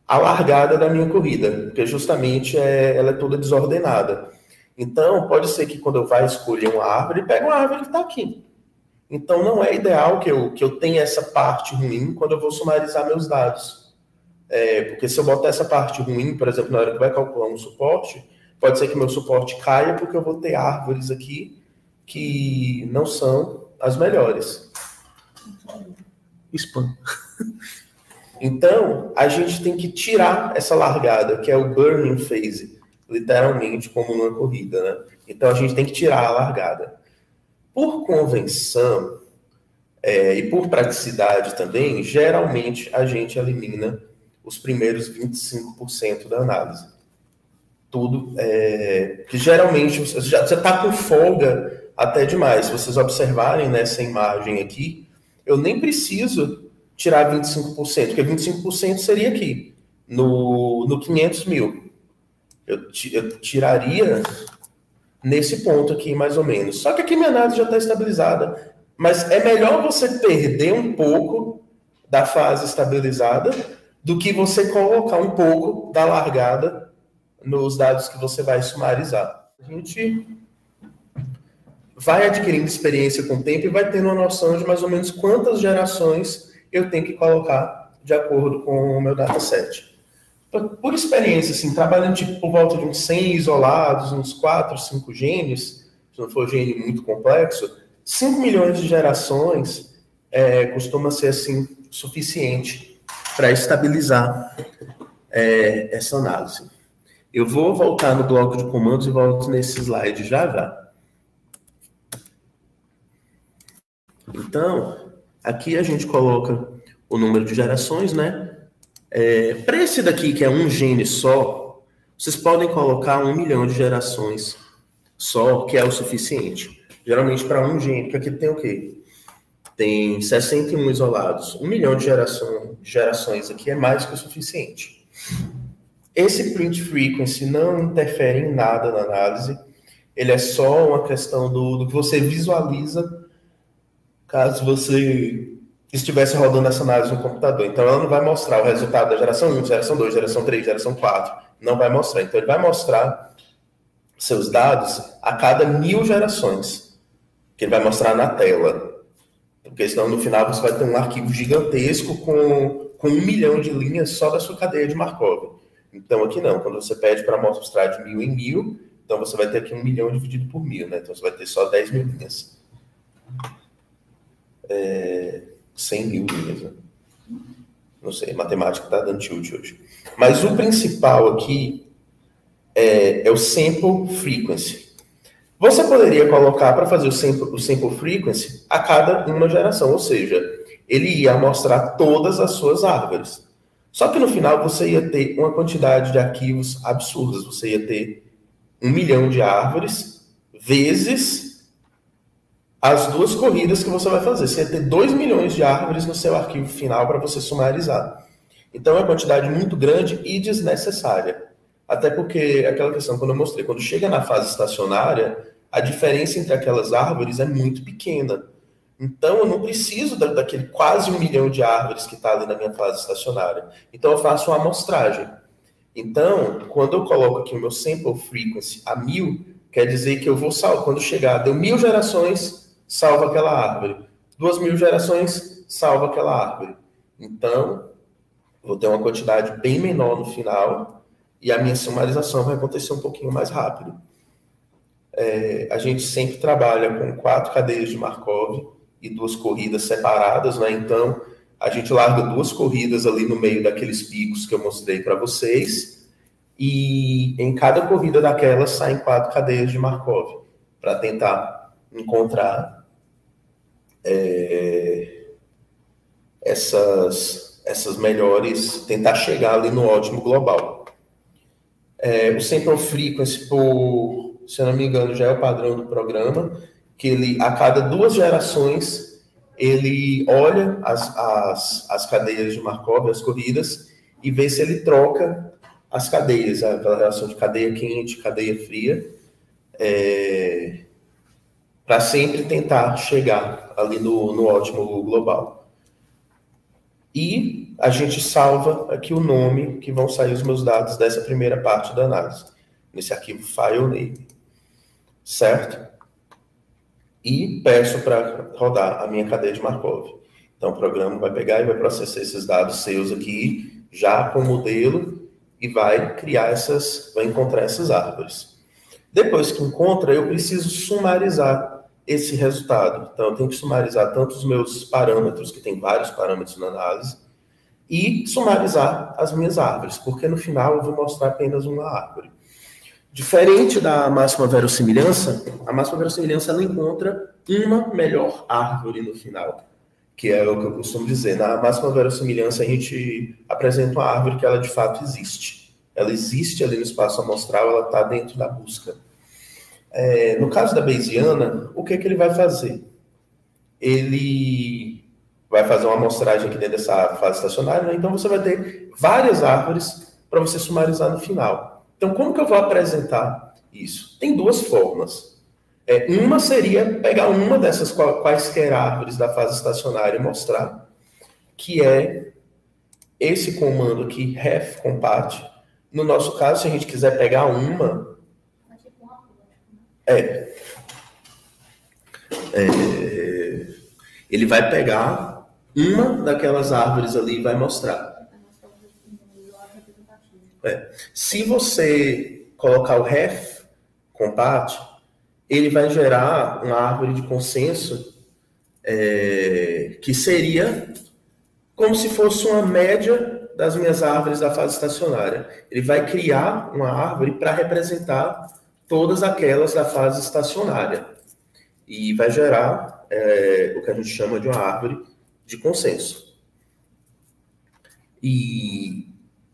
a largada da minha corrida, porque justamente ela é toda desordenada. Então, pode ser que quando eu vá escolher uma árvore, pegue uma árvore que está aqui. Então, não é ideal que eu tenha essa parte ruim quando eu vou sumarizar meus dados. Porque se eu botar essa parte ruim, por exemplo, na hora que vai calcular um suporte, pode ser que meu suporte caia porque eu vou ter árvores aqui que não são as melhores. Spam. Então, a gente tem que tirar essa largada, que é o burning phase, literalmente, como numa corrida, né? Então, a gente tem que tirar a largada. Por convenção e por praticidade também, geralmente a gente elimina os primeiros 25% da análise. Tudo, que geralmente você está com folga até demais. Se vocês observarem nessa imagem aqui, eu nem preciso tirar 25%, porque 25% seria aqui, no 500 mil. Eu tiraria nesse ponto aqui, mais ou menos. Só que aqui minha análise já está estabilizada. Mas é melhor você perder um pouco da fase estabilizada do que você colocar um pouco da largada nos dados que você vai sumarizar. A gente vai adquirindo experiência com o tempo e vai tendo uma noção de mais ou menos quantas gerações eu tenho que colocar de acordo com o meu dataset. Por experiência, assim, trabalhando tipo, por volta de uns 100 isolados, uns 4, 5 genes, se não for gene muito complexo, 5 milhões de gerações costuma ser assim, suficiente para estabilizar essa análise. Eu vou voltar no bloco de comandos e volto nesse slide já já. Então, aqui a gente coloca o número de gerações, né? Para esse daqui, que é um gene só, vocês podem colocar 1 milhão de gerações só, que é o suficiente. Geralmente para um gene, porque aqui tem o quê? Tem 61 isolados. 1 milhão de gerações aqui é mais que o suficiente. Esse print frequency não interfere em nada na análise. ele é só uma questão do que você visualiza caso você estivesse rodando essa análise no computador. Então, ela não vai mostrar o resultado da geração 1, geração 2, geração 3, geração 4. Não vai mostrar. Então, ele vai mostrar seus dados a cada 1000 gerações, que ele vai mostrar na tela. Porque senão, no final, você vai ter um arquivo gigantesco com 1 milhão de linhas só da sua cadeia de Markov. Então, aqui não. Quando você pede para mostrar de 1000 em 1000, então você vai ter aqui 1 milhão dividido por 1000, né? Então, você vai ter só 10 mil linhas. 100 mil linhas, né? Não sei, matemática está dando tilt hoje. Mas o principal aqui é o sample frequency. Você poderia colocar para fazer o sample frequency a cada uma geração, ou seja, ele ia mostrar todas as suas árvores. Só que no final você ia ter uma quantidade de arquivos absurdas. Você ia ter 1 milhão de árvores vezes as 2 corridas que você vai fazer. Você ia ter 2 milhões de árvores no seu arquivo final para você sumarizar. Então é uma quantidade muito grande e desnecessária. Até porque, aquela questão, quando eu mostrei, quando chega na fase estacionária, a diferença entre aquelas árvores é muito pequena. Então, eu não preciso daquele quase 1 milhão de árvores que está ali na minha fase estacionária. Então, eu faço uma amostragem. Então, quando eu coloco aqui o meu sample frequency a 1000, quer dizer que eu vou salvar. Quando chegar, deu 1000 gerações, salva aquela árvore. 2000 gerações, salva aquela árvore. Então, vou ter uma quantidade bem menor no final e a minha sumarização vai acontecer um pouquinho mais rápido. A gente sempre trabalha com 4 cadeias de Markov e 2 corridas separadas, né? Então, a gente larga 2 corridas ali no meio daqueles picos que eu mostrei para vocês e em cada corrida daquelas saem 4 cadeias de Markov para tentar encontrar essas melhores, tentar chegar ali no ótimo global. O sample frequency, se eu não me engano, já é o padrão do programa, que ele, a cada 2 gerações, ele olha as cadeias de Markov, as corridas, e vê se ele troca as cadeias, aquela relação de cadeia quente, cadeia fria, para sempre tentar chegar ali no ótimo global. E a gente salva aqui o nome que vão sair os meus dados dessa primeira parte da análise, nesse arquivo file name, certo? E peço para rodar a minha cadeia de Markov. Então, o programa vai pegar e vai processar esses dados seus aqui, já com o modelo, e vai criar vai encontrar essas árvores. Depois que encontra, eu preciso sumarizar esse resultado. Então, eu tenho que sumarizar tanto os meus parâmetros, que tem vários parâmetros na análise, e sumarizar as minhas árvores, porque no final eu vou mostrar apenas uma árvore. Diferente da máxima verossimilhança, a máxima verossimilhança ela encontra uma melhor árvore no final, que é o que eu costumo dizer. Na máxima verossimilhança, a gente apresenta uma árvore que ela de fato existe. Ela existe ali no espaço amostral, ela está dentro da busca. No caso da Bayesiana, o que ele vai fazer? Ele vai fazer uma amostragem aqui dentro dessa fase estacionária, né? Então você vai ter várias árvores para você sumarizar no final. Então, como que eu vou apresentar isso? Tem 2 formas. Uma seria pegar uma dessas quaisquer árvores da fase estacionária e mostrar, que é esse comando aqui, refcompat. No nosso caso, se a gente quiser pegar uma... ele vai pegar uma daquelas árvores ali e vai mostrar. Se você colocar o refcompat, ele vai gerar uma árvore de consenso que seria como se fosse uma média das minhas árvores da fase estacionária. Ele vai criar uma árvore para representar todas aquelas da fase estacionária. E vai gerar o que a gente chama de uma árvore de consenso. E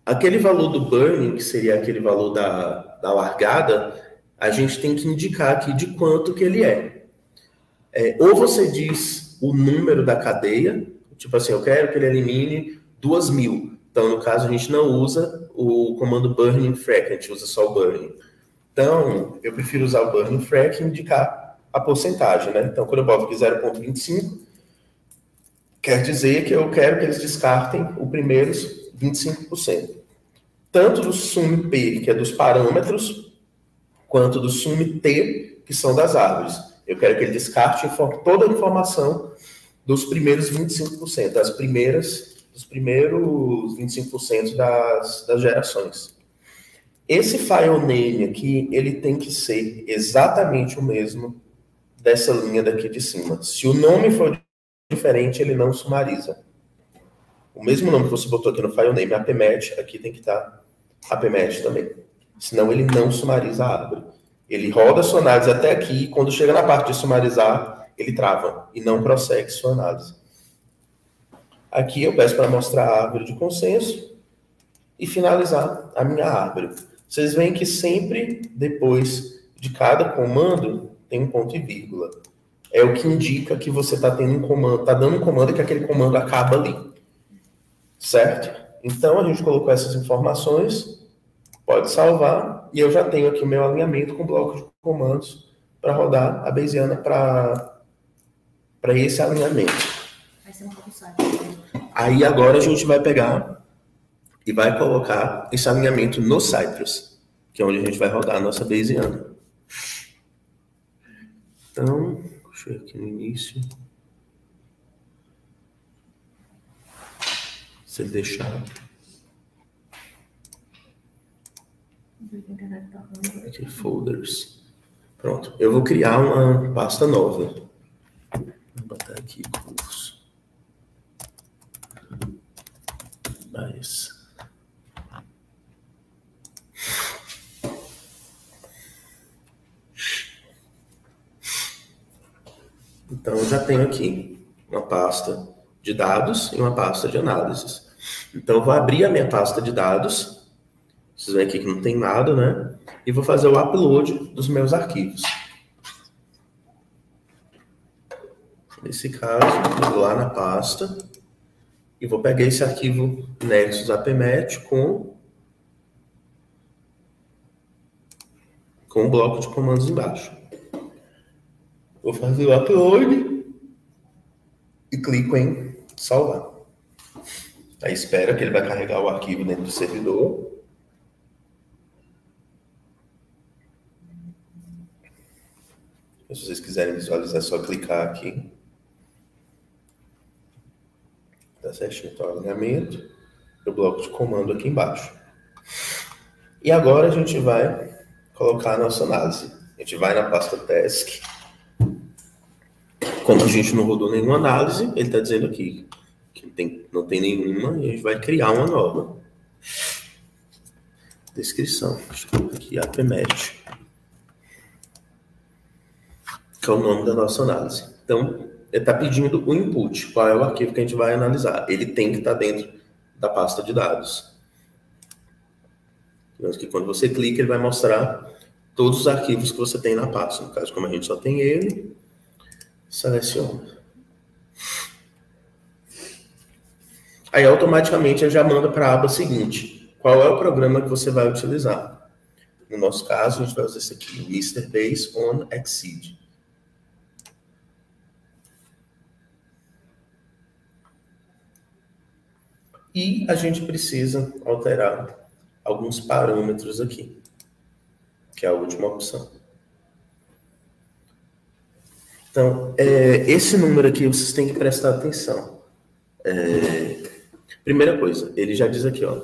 aquele valor do burning, que seria aquele valor da largada, a gente tem que indicar aqui de quanto que ele é. Ou você diz o número da cadeia, tipo assim, eu quero que ele elimine 2000. Então, no caso, a gente não usa o comando burning frac, a gente usa só o burning. Então, eu prefiro usar o burn frac e indicar a porcentagem, né? Então, quando eu boto aqui 0,25, quer dizer que eu quero que eles descartem os primeiros 25%. Tanto do sum P, que é dos parâmetros, quanto do sum T, que são das árvores. Eu quero que ele descarte toda a informação dos primeiros 25%, dos primeiros 25% das gerações. Esse file name aqui, ele tem que ser exatamente o mesmo dessa linha daqui de cima. Se o nome for diferente, ele não sumariza. O mesmo nome que você botou aqui no file name, AppMatch, aqui tem que estar AppMatch também. Senão ele não sumariza a árvore. Ele roda a sua análise até aqui, e quando chega na parte de sumarizar, ele trava e não prossegue sua análise. Aqui eu peço para mostrar a árvore de consenso e finalizar a minha árvore. Vocês veem que sempre depois de cada comando tem um ponto e vírgula. É o que indica que você está tendo um comando, está dando um comando e que aquele comando acaba ali. Certo? Então a gente colocou essas informações, pode salvar, e eu já tenho aqui o meu alinhamento com bloco de comandos para rodar a Bayesiana para esse alinhamento. Vai ser um pouco só. Aí agora a gente vai pegar e vai colocar esse alinhamento no Cypress, que é onde a gente vai rodar a nossa Bayesiana. Então, deixa eu ver aqui no início. Se ele deixar. Aqui, folders. Pronto. Eu vou criar uma pasta nova. Vou botar aqui curso. Mas... Então, eu já tenho aqui uma pasta de dados e uma pasta de análises. Então, eu vou abrir a minha pasta de dados. Vocês veem aqui que não tem nada, né? E vou fazer o upload dos meus arquivos. Nesse caso, eu vou lá na pasta e vou pegar esse arquivo Nexus AppMatch com o bloco de comandos embaixo. Vou fazer o upload e clico em salvar. Aí espera que ele vai carregar o arquivo dentro do servidor. Se vocês quiserem visualizar, é só clicar aqui. Tá certinho, então, o alinhamento. O bloco de comando aqui embaixo. E agora a gente vai colocar a nossa análise. A gente vai na pasta task. Como a gente não rodou nenhuma análise, ele está dizendo aqui que não tem nenhuma, e a gente vai criar uma nova. Descrição. Deixa eu colocar aqui, AppMatch. Que é o nome da nossa análise. Então, ele está pedindo o input, qual é o arquivo que a gente vai analisar. Ele tem que estar dentro da pasta de dados. Então, que quando você clica, ele vai mostrar todos os arquivos que você tem na pasta. No caso, como a gente só tem ele, seleciona. Aí, automaticamente, ele já manda para a aba seguinte. Qual é o programa que você vai utilizar? No nosso caso, a gente vai usar esse aqui, Mr. Base on Exceed. E a gente precisa alterar alguns parâmetros aqui, que é a última opção. Então, esse número aqui vocês têm que prestar atenção. Primeira coisa, ele já diz aqui, ó,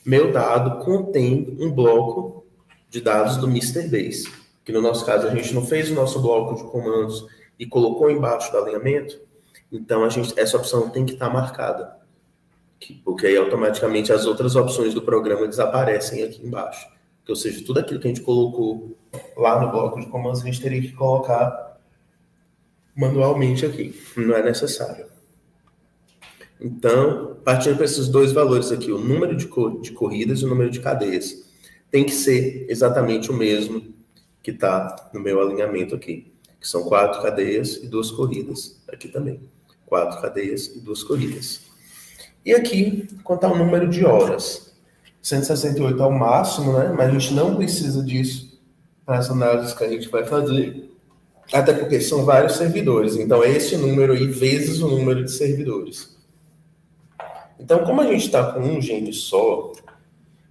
meu dado contém um bloco de dados do Mr. Base, que no nosso caso a gente não fez o nosso bloco de comandos e colocou embaixo do alinhamento, então essa opção tem que estar marcada. Porque aí automaticamente as outras opções do programa desaparecem aqui embaixo. Ou seja, tudo aquilo que a gente colocou lá no bloco de comandos, a gente teria que colocar manualmente aqui. Não é necessário. Então, partindo para esses dois valores aqui, o número de corridas e o número de cadeias, tem que ser exatamente o mesmo que está no meu alinhamento aqui, que são 4 cadeias e 2 corridas. Aqui também, 4 cadeias e 2 corridas. E aqui, quanto ao número de horas. 168 é o máximo, né? Mas a gente não precisa disso as análises que a gente vai fazer, até porque são vários servidores, então é esse número aí vezes o número de servidores. Então, como a gente está com um gene só,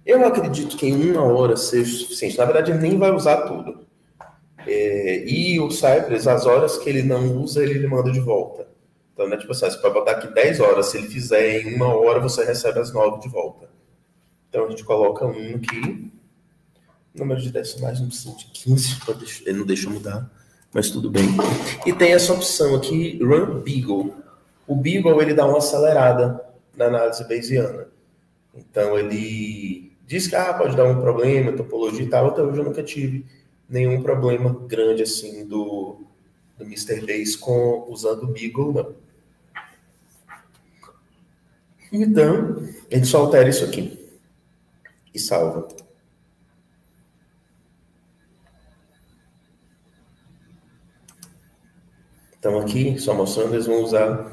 eu acredito que em 1 hora seja suficiente. Na verdade, ele nem vai usar tudo. E o Cypress, as horas que ele não usa, ele manda de volta. Então, né, tipo assim, você pode botar aqui 10 horas. Se ele fizer em 1 hora, você recebe as 9 de volta. Então, a gente coloca um aqui. Número de decimais não precisa de 15. Ele não deixa mudar, mas tudo bem. E tem essa opção aqui, Run Beagle. O Beagle, ele dá uma acelerada na análise bayesiana. Então, ele diz que pode dar um problema, topologia e tal. Até hoje eu nunca tive nenhum problema grande assim do Mr. Bayes usando o Beagle, não. Então, a gente só altera isso aqui e salva. Então, aqui, só mostrando, eles vão usar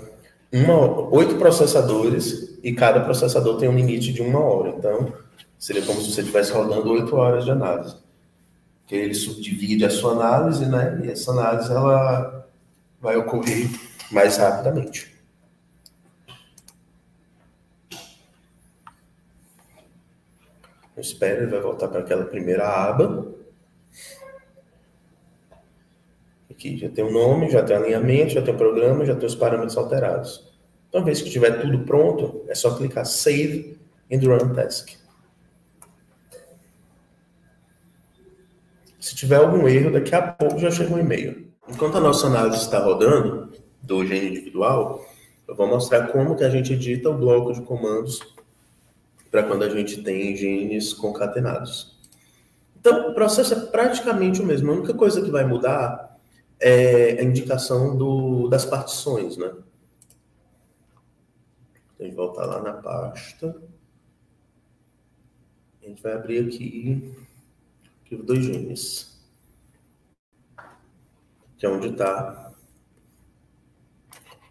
8 processadores e cada processador tem um limite de 1 hora. Então, seria como se você estivesse rodando 8 horas de análise. Que ele subdivide a sua análise, né? E essa análise, ela vai ocorrer mais rapidamente. Espera, ele vai voltar para aquela primeira aba. Aqui já tem o nome, já tem o alinhamento, já tem o programa, já tem os parâmetros alterados. Então, uma vez que estiver tudo pronto, é só clicar Save and Run Task. Se tiver algum erro, daqui a pouco já chega um e-mail. Enquanto a nossa análise está rodando, do gene individual, eu vou mostrar como que a gente edita o bloco de comandos para quando a gente tem genes concatenados. Então, o processo é praticamente o mesmo. A única coisa que vai mudar é a indicação das partições, né? A gente voltar lá na pasta. A gente vai abrir aqui arquivo 2 genes, que é onde está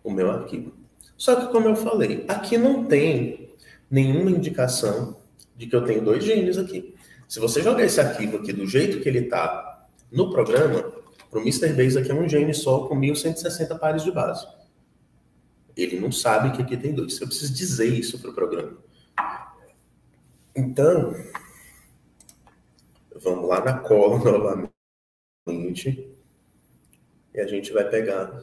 o meu arquivo. Só que, como eu falei, aqui não tem nenhuma indicação de que eu tenho 2 genes aqui. Se você jogar esse arquivo aqui do jeito que ele está no programa, para o Mr. Bayes aqui é um gene só com 1160 pares de base. Ele não sabe que aqui tem 2. Eu preciso dizer isso para o programa. Então, vamos lá na cola novamente. E a gente vai pegar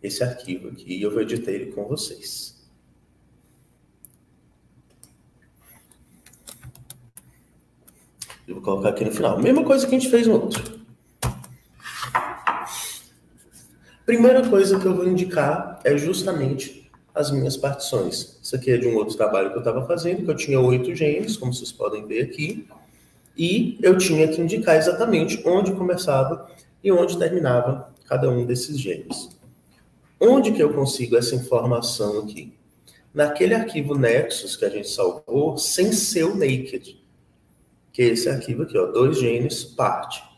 esse arquivo aqui e eu vou editar ele com vocês. Eu vou colocar aqui no final. Mesma coisa que a gente fez no outro. Primeira coisa que eu vou indicar é justamente as minhas partições. Isso aqui é de um outro trabalho que eu estava fazendo, que eu tinha 8 genes, como vocês podem ver aqui. E eu tinha que indicar exatamente onde começava e onde terminava cada um desses genes. Onde que eu consigo essa informação aqui? Naquele arquivo Nexus que a gente salvou, sem ser o naked. Que é esse arquivo aqui, ó, 2 genes, parte.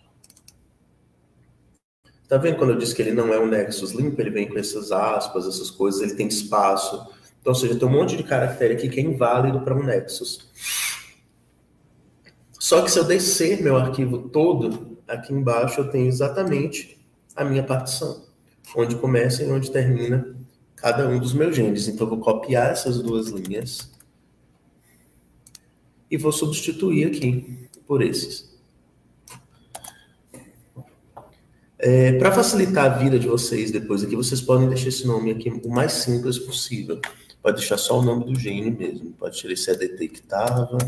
Tá vendo quando eu disse que ele não é um Nexus limpo? Ele vem com essas aspas, essas coisas, ele tem espaço. Então, ou seja, tem um monte de caractere aqui que é inválido para um Nexus. Só que se eu descer meu arquivo todo, aqui embaixo eu tenho exatamente a minha partição. Onde começa e onde termina cada um dos meus genes. Então, eu vou copiar essas 2 linhas e vou substituir aqui por esses. Para facilitar a vida de vocês depois aqui, vocês podem deixar esse nome aqui o mais simples possível. Pode deixar só o nome do gene mesmo. Pode tirar esse ADT que estava.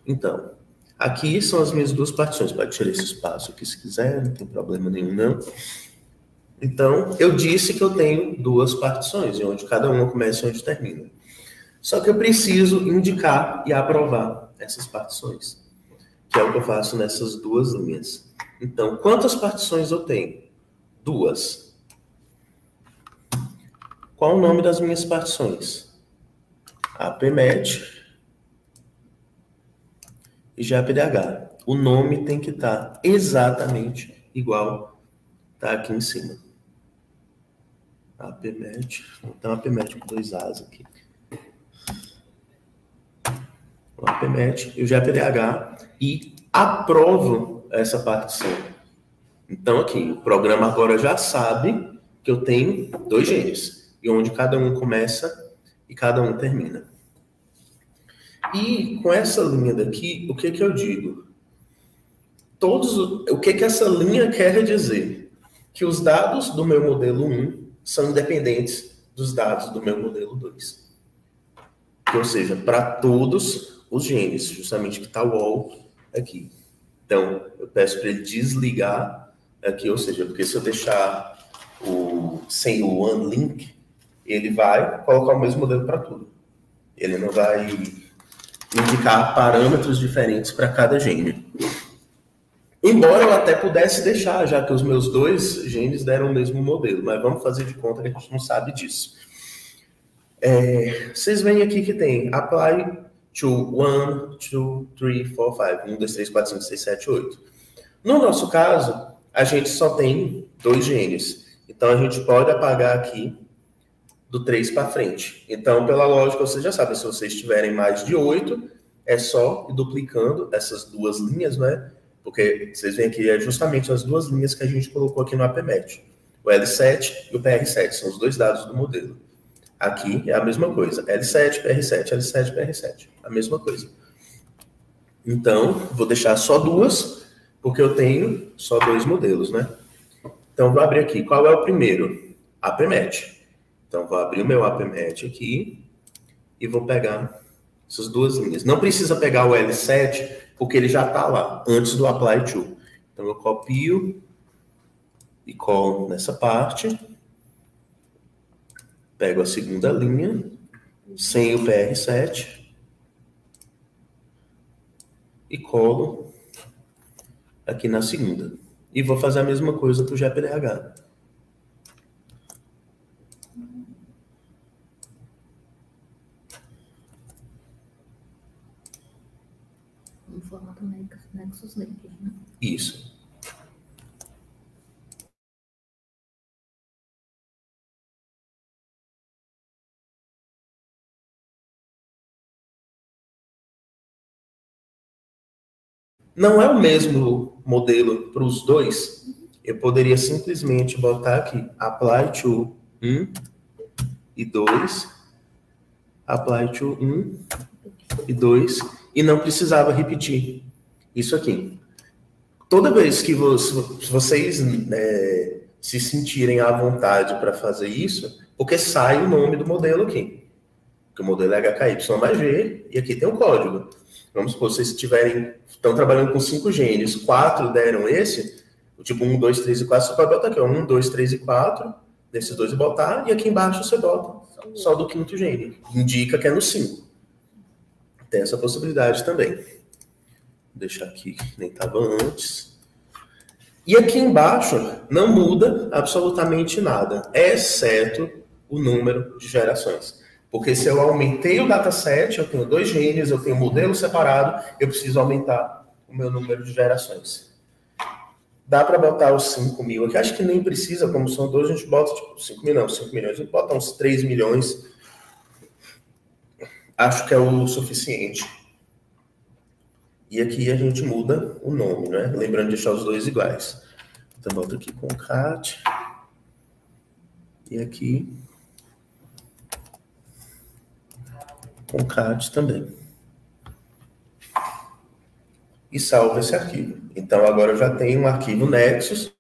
Então, aqui são as minhas 2 partições. Pode tirar esse espaço aqui se quiser, não tem problema nenhum, não. Então, eu disse que eu tenho 2 partições, onde cada uma começa e onde termina. Só que eu preciso indicar e aprovar essas partições, que é o que eu faço nessas 2 linhas. Então, quantas partições eu tenho? 2. Qual o nome das minhas partições? APMET e GAPDH. O nome tem que estar exatamente igual tá aqui em cima. APMET. Então, APMET com 2 As aqui. o APMET e o GPDH e aprovo essa partição. Então, aqui, o programa agora já sabe que eu tenho 2 genes, e onde cada um começa e cada um termina. E com essa linha daqui, o que eu digo? O que essa linha quer dizer? Que os dados do meu modelo 1 são independentes dos dados do meu modelo 2. Ou seja, para todos os genes, justamente que está o all aqui. Então, eu peço para ele desligar aqui, ou seja, porque se eu deixar sem o unlink, ele vai colocar o mesmo modelo para tudo. Ele não vai indicar parâmetros diferentes para cada gene. Embora eu até pudesse deixar, já que os meus 2 genes deram o mesmo modelo, mas vamos fazer de conta que a gente não sabe disso. Vocês veem aqui que tem apply to 1, 2, 3, 4, 5. 1, 2, 3, 4, 5, 6, 7, 8. No nosso caso, a gente só tem 2 genes. Então, a gente pode apagar aqui do 3 para frente. Então, pela lógica, vocês já sabem, se vocês tiverem mais de 8, é só ir duplicando essas 2 linhas, né? Porque vocês veem aqui, é justamente as 2 linhas que a gente colocou aqui no APMET. O L7 e o PR7, são os 2 dados do modelo. Aqui é a mesma coisa, L7, PR7, L7, PR7, a mesma coisa. Então, vou deixar só 2, porque eu tenho só 2 modelos, né? Então, vou abrir aqui. Qual é o primeiro? APMET. Então, vou abrir o meu APMET aqui e vou pegar essas 2 linhas. Não precisa pegar o L7, porque ele já está lá, antes do apply to. Então, eu copio e colo nessa parte. Pego a segunda linha, sem o PR7. E colo aqui na segunda. E vou fazer a mesma coisa para o GPDH. No formato Nexus Link, né? Isso. Não é o mesmo modelo para os 2. Eu poderia simplesmente botar aqui apply to 1 e 2, apply to 1 e 2, e não precisava repetir isso aqui. Toda vez que vocês se sentirem à vontade para fazer isso, porque sai o nome do modelo aqui. Porque o modelo é HKY mais G, e aqui tem um código. Vamos supor, vocês estão trabalhando com 5 genes, 4 deram esse, o tipo 1, 2, 3 e 4, você pode botar aqui, ó, 1, 2, 3 e 4, desses 2 e botar, e aqui embaixo você bota só do 5º gene. Indica que é no 5. Tem essa possibilidade também. Vou deixar aqui, que nem estava antes. E aqui embaixo não muda absolutamente nada, exceto o número de gerações. Porque se eu aumentei o dataset, eu tenho 2 genes, eu tenho um modelo separado, eu preciso aumentar o meu número de gerações. Dá para botar os 5 mil aqui, acho que nem precisa, como são 2, a gente bota tipo 5 milhões, a gente bota uns 3 milhões. Acho que é o suficiente. E aqui a gente muda o nome, né? Lembrando de deixar os 2 iguais. Então, boto aqui concat. E aqui concat também. E salvo esse arquivo. Então, agora eu já tenho um arquivo Nexus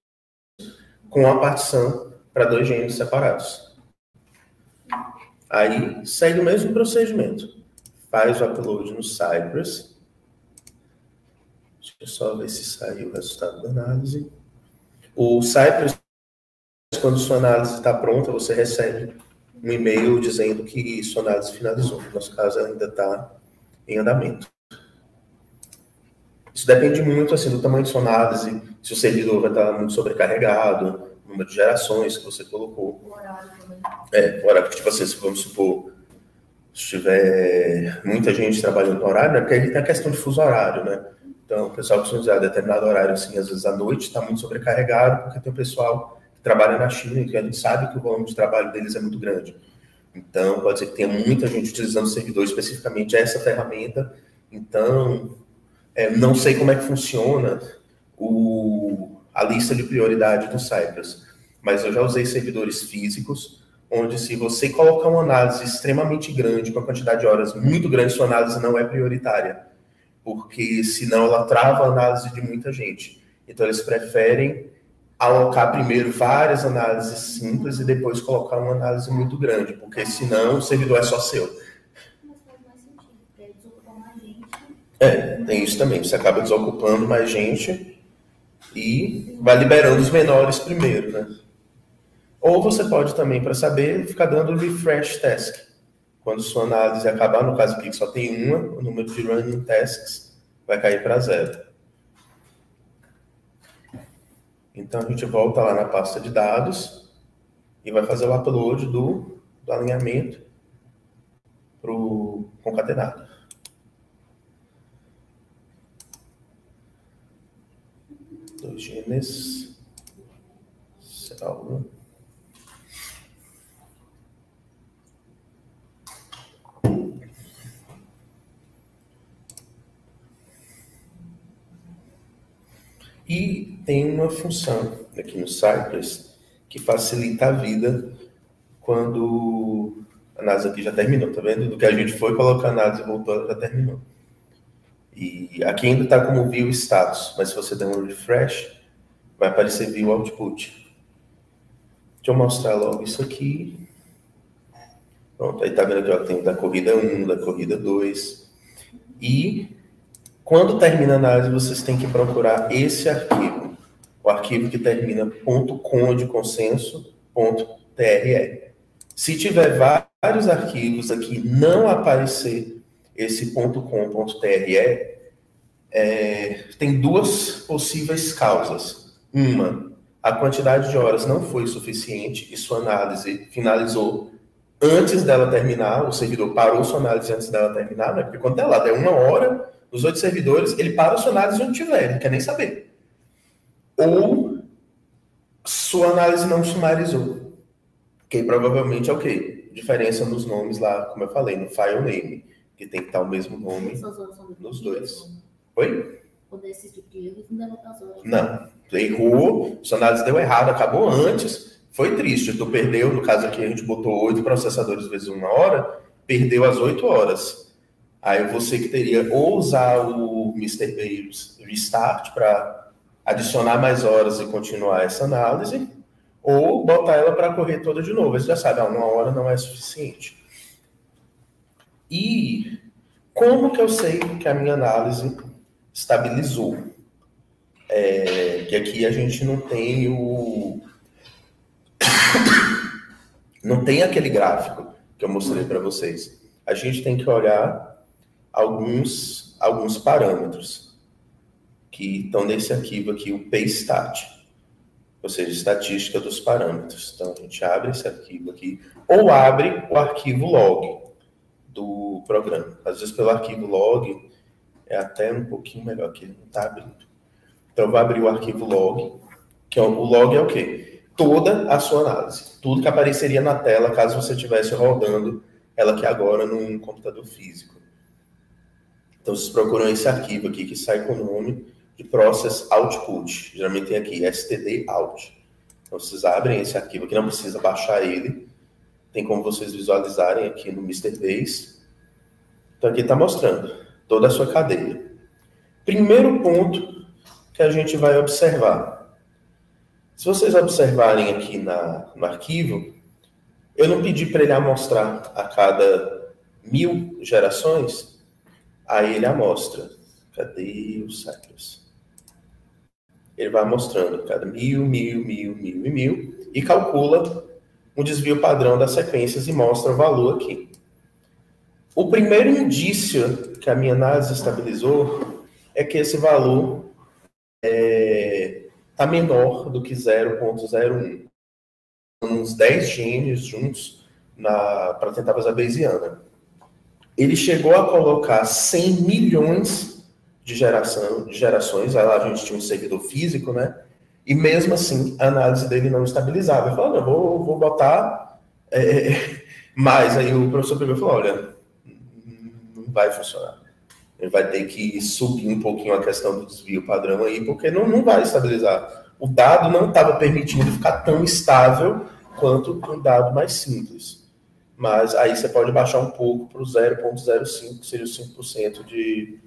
com a partição para 2 genes separados. Aí, segue o mesmo procedimento. Faz o upload no Cypress. Deixa eu só ver se saiu o resultado da análise. O Cypress, quando sua análise está pronta, você recebe um e-mail dizendo que sua análise finalizou. No nosso caso, ela ainda está em andamento. Isso depende muito assim, do tamanho de sua análise, se o servidor vai estar muito sobrecarregado, o número de gerações que você colocou. O horário também. O horário, tipo assim, vamos supor, se tiver muita gente trabalhando no horário, né? Porque aí tem a questão de fuso horário, né? Então, o pessoal precisa usar determinado horário, assim, às vezes à noite, está muito sobrecarregado, porque tem o pessoal que trabalha na China, e que a gente sabe que o volume de trabalho deles é muito grande. Então, pode ser que tenha muita gente utilizando o servidor, especificamente essa ferramenta, Então, não sei como é que funciona a lista de prioridade do Cypress, mas eu já usei servidores físicos, onde se você colocar uma análise extremamente grande, com a quantidade de horas muito grande, sua análise não é prioritária, porque senão ela trava a análise de muita gente. Então, eles preferem alocar primeiro várias análises simples e depois colocar uma análise muito grande, porque senão o servidor é só seu. Mas faz mais sentido, porque desocupar mais gente. Tem isso também. Você acaba desocupando mais gente e vai liberando os menores primeiro, né? Ou você pode também, para saber, ficar dando refresh task. Quando sua análise acabar, no caso aqui que só tem uma, o número de running tasks vai cair para 0. Então, a gente volta lá na pasta de dados e vai fazer o upload do alinhamento para o concatenado. Dois genes. Salva. E tem uma função aqui no Cypress que facilita a vida quando a análise aqui já terminou, tá vendo? Do que a gente foi colocar a análise e voltou, ela já terminou. E aqui ainda está como view status, mas se você der um refresh, vai aparecer view output. Deixa eu mostrar logo isso aqui. Pronto, aí tá vendo aqui, ó, tem da corrida 1, da corrida 2. E quando termina a análise, vocês têm que procurar esse arquivo. O arquivo que termina .com de consenso.tre. Se tiver vários arquivos aqui não aparecer esse .com.tre, tem duas possíveis causas. Uma, a quantidade de horas não foi suficiente e sua análise finalizou antes dela terminar, o servidor parou sua análise antes dela terminar, né? Porque quando ela der 1 hora, os 8 servidores, ele para a sua análise onde tiver, ele não quer nem saber. Ou sua análise não sumarizou. Que provavelmente é o quê? Diferença nos nomes lá, como eu falei, no file name, que tem que estar o mesmo nome nos dois. Oi? Ou desses tipo de erros não deve botar as horas. Não. Errou, sua análise deu errado, acabou antes, foi triste. Tu perdeu, no caso aqui a gente botou 8 processadores vezes 1 hora, perdeu as 8 horas. Aí você que teria ou usar o Mr. Babes Restart para adicionar mais horas e continuar essa análise, ou botar ela para correr toda de novo. Você já sabe, 1 hora não é suficiente. E como que eu sei que a minha análise estabilizou? Que aqui a gente não tem não tem aquele gráfico que eu mostrei para vocês. A gente tem que olhar alguns parâmetros que estão nesse arquivo aqui, o PStat, ou seja, estatística dos parâmetros. Então, a gente abre esse arquivo aqui, ou abre o arquivo log do programa. Às vezes, pelo arquivo log, é até um pouquinho melhor, que ele não está abrindo. Então, eu vou abrir o arquivo log, que o log é o quê? Toda a sua análise. Tudo que apareceria na tela, caso você estivesse rodando ela aqui agora num computador físico. Então, vocês procuram esse arquivo aqui, que sai com o nome de Process Output. Geralmente tem aqui, std out. Então, vocês abrem esse arquivo aqui, não precisa baixar ele. Tem como vocês visualizarem aqui no Mr. Base. Então, aqui está mostrando toda a sua cadeia. Primeiro ponto que a gente vai observar. Se vocês observarem aqui no arquivo, eu não pedi para ele amostrar a cada 1000 gerações, aí ele amostra. Cadê o Cypress? Ele vai mostrando cada 1000, 1000, 1000, 1000 e 1000 e calcula um desvio padrão das sequências e mostra o valor aqui. O primeiro indício que a minha análise estabilizou é que esse valor está menor do que 0,01. Uns 10 genes juntos para tentar fazer a Bayesiana. Ele chegou a colocar 100 milhões de gerações, aí lá a gente tinha um servidor físico, né? E mesmo assim, a análise dele não estabilizava. Ele falou, não, vou botar mais. Aí o professor primeiro falou, olha, não vai funcionar. Ele vai ter que subir um pouquinho a questão do desvio padrão aí, porque não vai estabilizar. O dado não estava permitindo ficar tão estável quanto um dado mais simples. Mas aí você pode baixar um pouco para o 0,05, que seria o 5% de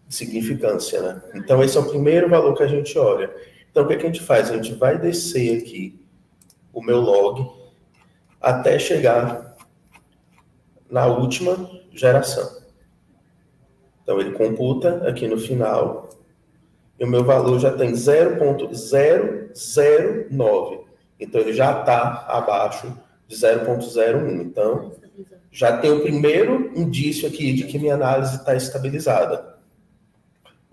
significância, né? Então, esse é o primeiro valor que a gente olha. Então, o que a gente faz? A gente vai descer aqui o meu log até chegar na última geração. Então, ele computa aqui no final e o meu valor já tem 0,009. Então, ele já está abaixo de 0,01. Então, já tem o primeiro indício aqui de que minha análise está estabilizada.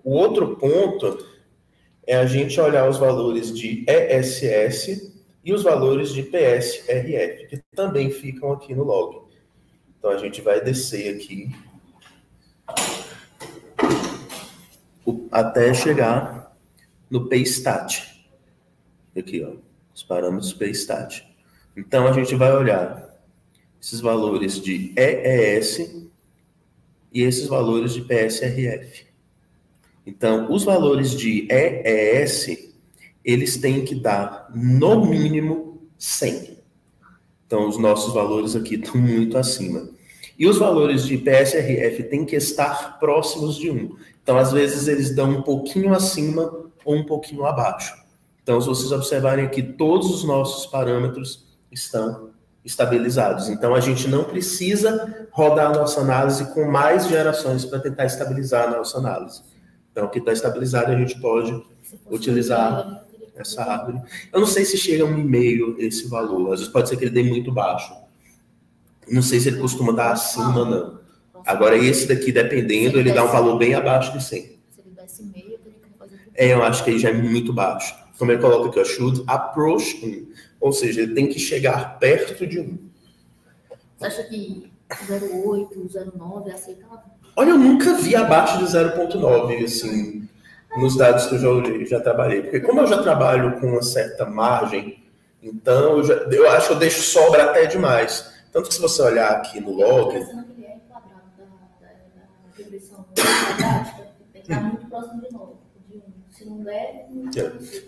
O outro ponto é a gente olhar os valores de ESS e os valores de PSRF, que também ficam aqui no log. Então, a gente vai descer aqui até chegar no PStat. Aqui, ó, os parâmetros PStat. Então, a gente vai olhar esses valores de EES e esses valores de PSRF. Então, os valores de EES, eles têm que dar, no mínimo, 100. Então, os nossos valores aqui estão muito acima. E os valores de PSRF têm que estar próximos de 1. Então, às vezes, eles dão um pouquinho acima ou um pouquinho abaixo. Então, se vocês observarem aqui, todos os nossos parâmetros estão estabilizados. Então, a gente não precisa rodar a nossa análise com mais gerações para tentar estabilizar a nossa análise. Então, o que está estabilizado, a gente pode utilizar essa árvore. Eu não sei se chega a 1,5 esse valor. Às vezes pode ser que ele dê muito baixo. Não sei se ele costuma dar acima, não. Agora, esse daqui, dependendo, ele dá um valor bem abaixo de 100. Se ele desse meio, eu teria que fazer... eu acho que aí já é muito baixo. Como ele coloca aqui, ó, should approach 1. Ou seja, ele tem que chegar perto de 1. Você acha que 0,8, 0,9 é aceitável? Olha, eu nunca vi abaixo de 0,9, assim, nos dados que eu já trabalhei. Porque como eu já trabalho com uma certa margem, então eu acho que eu deixo sobra até demais. Tanto que se você olhar aqui no log... Ele é enquadrado da regressão quadrática, tem que estar muito próximo de 9. Se não der...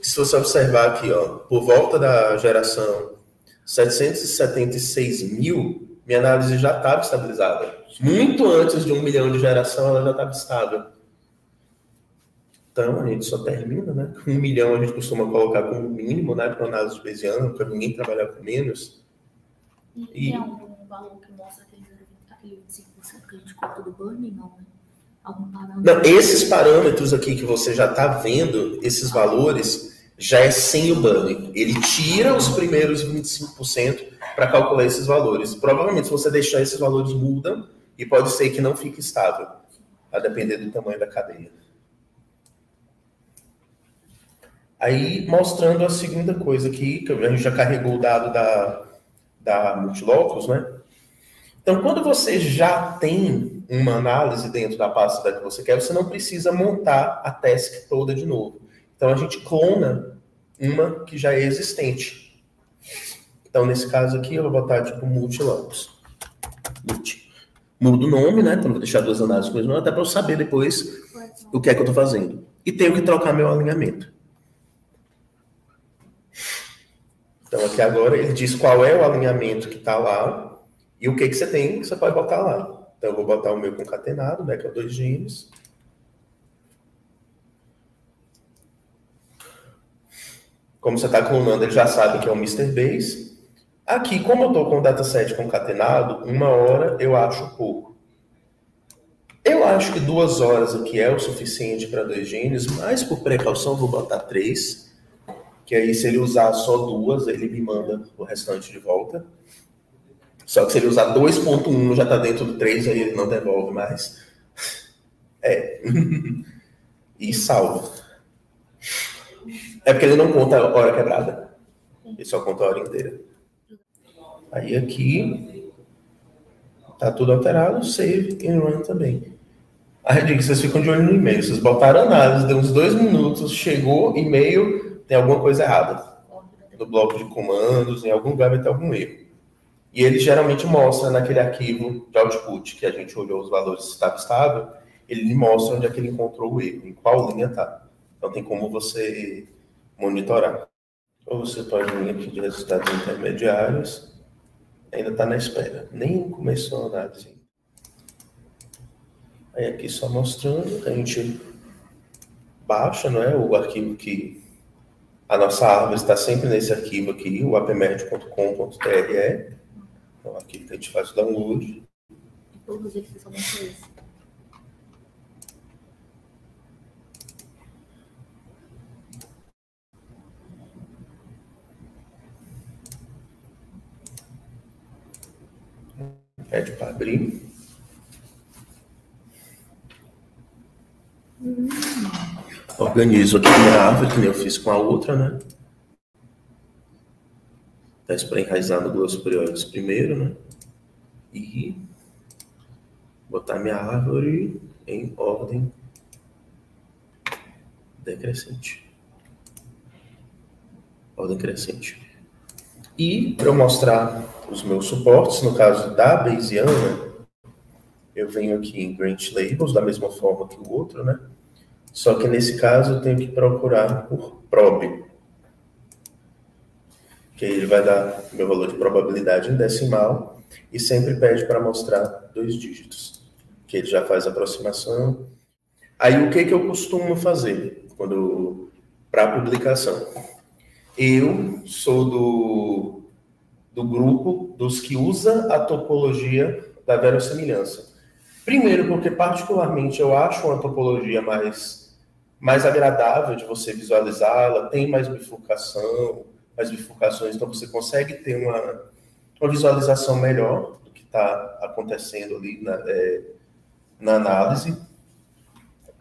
Se você observar aqui, ó, por volta da geração 776 mil, minha análise já estava estabilizada. Muito antes de 1 milhão de geração, ela já estava estável. Então, a gente só termina, né? 1 milhão a gente costuma colocar como mínimo, né? Para análise bayesiana, para ninguém trabalhar com menos. E tem algum valor que mostra aquele 25% que a gente corta do burning, não, né? Algum parâmetro? Não, esses parâmetros aqui que você já está vendo, esses valores, já é sem o burning. Ele tira os primeiros 25% para calcular esses valores. Provavelmente, se você deixar esses valores, mudam e pode ser que não fique estável, a depender do tamanho da cadeia. Aí, mostrando a segunda coisa aqui, que a gente já carregou o dado da Multilocus, né? Então, quando você já tem uma análise dentro da pasta que você quer, você não precisa montar a task toda de novo. Então, a gente clona uma que já é existente. Então, nesse caso aqui, eu vou botar tipo Multilocus. Mudo o nome, né? Então, vou deixar duas análises com o mesmo nome, até para eu saber depois o que é que eu estou fazendo. E tenho que trocar meu alinhamento. Então, aqui agora ele diz qual é o alinhamento que está lá e o que você tem que você pode botar lá. Então, eu vou botar o meu concatenado, né, que é 2 genes. Como você está clonando, ele já sabe que é o Mr. Base. Aqui, como eu estou com o dataset concatenado, 1 hora eu acho pouco. Eu acho que 2 horas aqui é o suficiente para 2 genes, mas por precaução vou botar 3. Que aí, se ele usar só 2, ele me manda o restante de volta. Só que se ele usar 2.1, já está dentro do 3, aí ele não devolve mais. E salva. É porque ele não conta a hora quebrada. Ele só conta a hora inteira. Aí aqui, tá tudo alterado, save e run também. Aí digo que vocês ficam de olho no e-mail. Vocês botaram análise, deu uns 2 minutos, chegou e-mail... Tem alguma coisa errada no bloco de comandos, em algum lugar vai ter algum erro. E ele geralmente mostra naquele arquivo de output que a gente olhou os valores se estava estável, ele lhe mostra onde é que ele encontrou o erro, em qual linha está. Então tem como você monitorar. Ou você pode vir aqui de resultados intermediários, ainda está na espera, nem começou a análise. Aí aqui só mostrando, a gente baixa, não é, o arquivo que a nossa árvore está sempre nesse arquivo aqui, o apmed.com.tre, é o arquivo que a gente faz o download. Todos eles são esse. Pede para abrir. Organizo aqui minha árvore, que nem eu fiz com a outra, né? Peço para enraizar no gloss priores primeiro, né? E botar minha árvore em ordem decrescente. Ordem crescente. E para eu mostrar os meus suportes, no caso da Bayesiana, eu venho aqui em Grant Labels, da mesma forma que o outro, né? Só que nesse caso eu tenho que procurar por prob, que aí ele vai dar meu valor de probabilidade em decimal e sempre pede para mostrar 2 dígitos, que ele já faz a aproximação. Aí o que eu costumo fazer para publicação? Eu sou do grupo dos que usa a topologia da verossimilhança. Primeiro, porque particularmente eu acho uma topologia mais agradável de você visualizar, ela tem mais bifurcações, então você consegue ter uma visualização melhor do que está acontecendo ali na análise.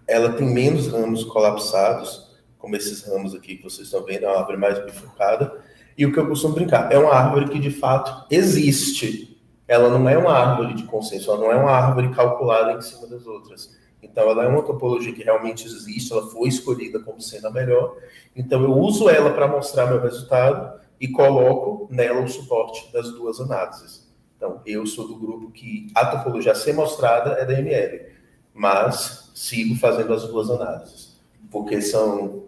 Ela tem menos ramos colapsados, como esses ramos aqui que vocês estão vendo, é uma árvore mais bifurcada. E o que eu costumo brincar, é uma árvore que de fato existe. Ela não é uma árvore de consenso, ela não é uma árvore calculada em cima das outras. Então, ela é uma topologia que realmente existe, ela foi escolhida como sendo a melhor. Então, eu uso ela para mostrar meu resultado e coloco nela o suporte das 2 análises. Então, eu sou do grupo que a topologia a ser mostrada é da ML, mas sigo fazendo as 2 análises, porque são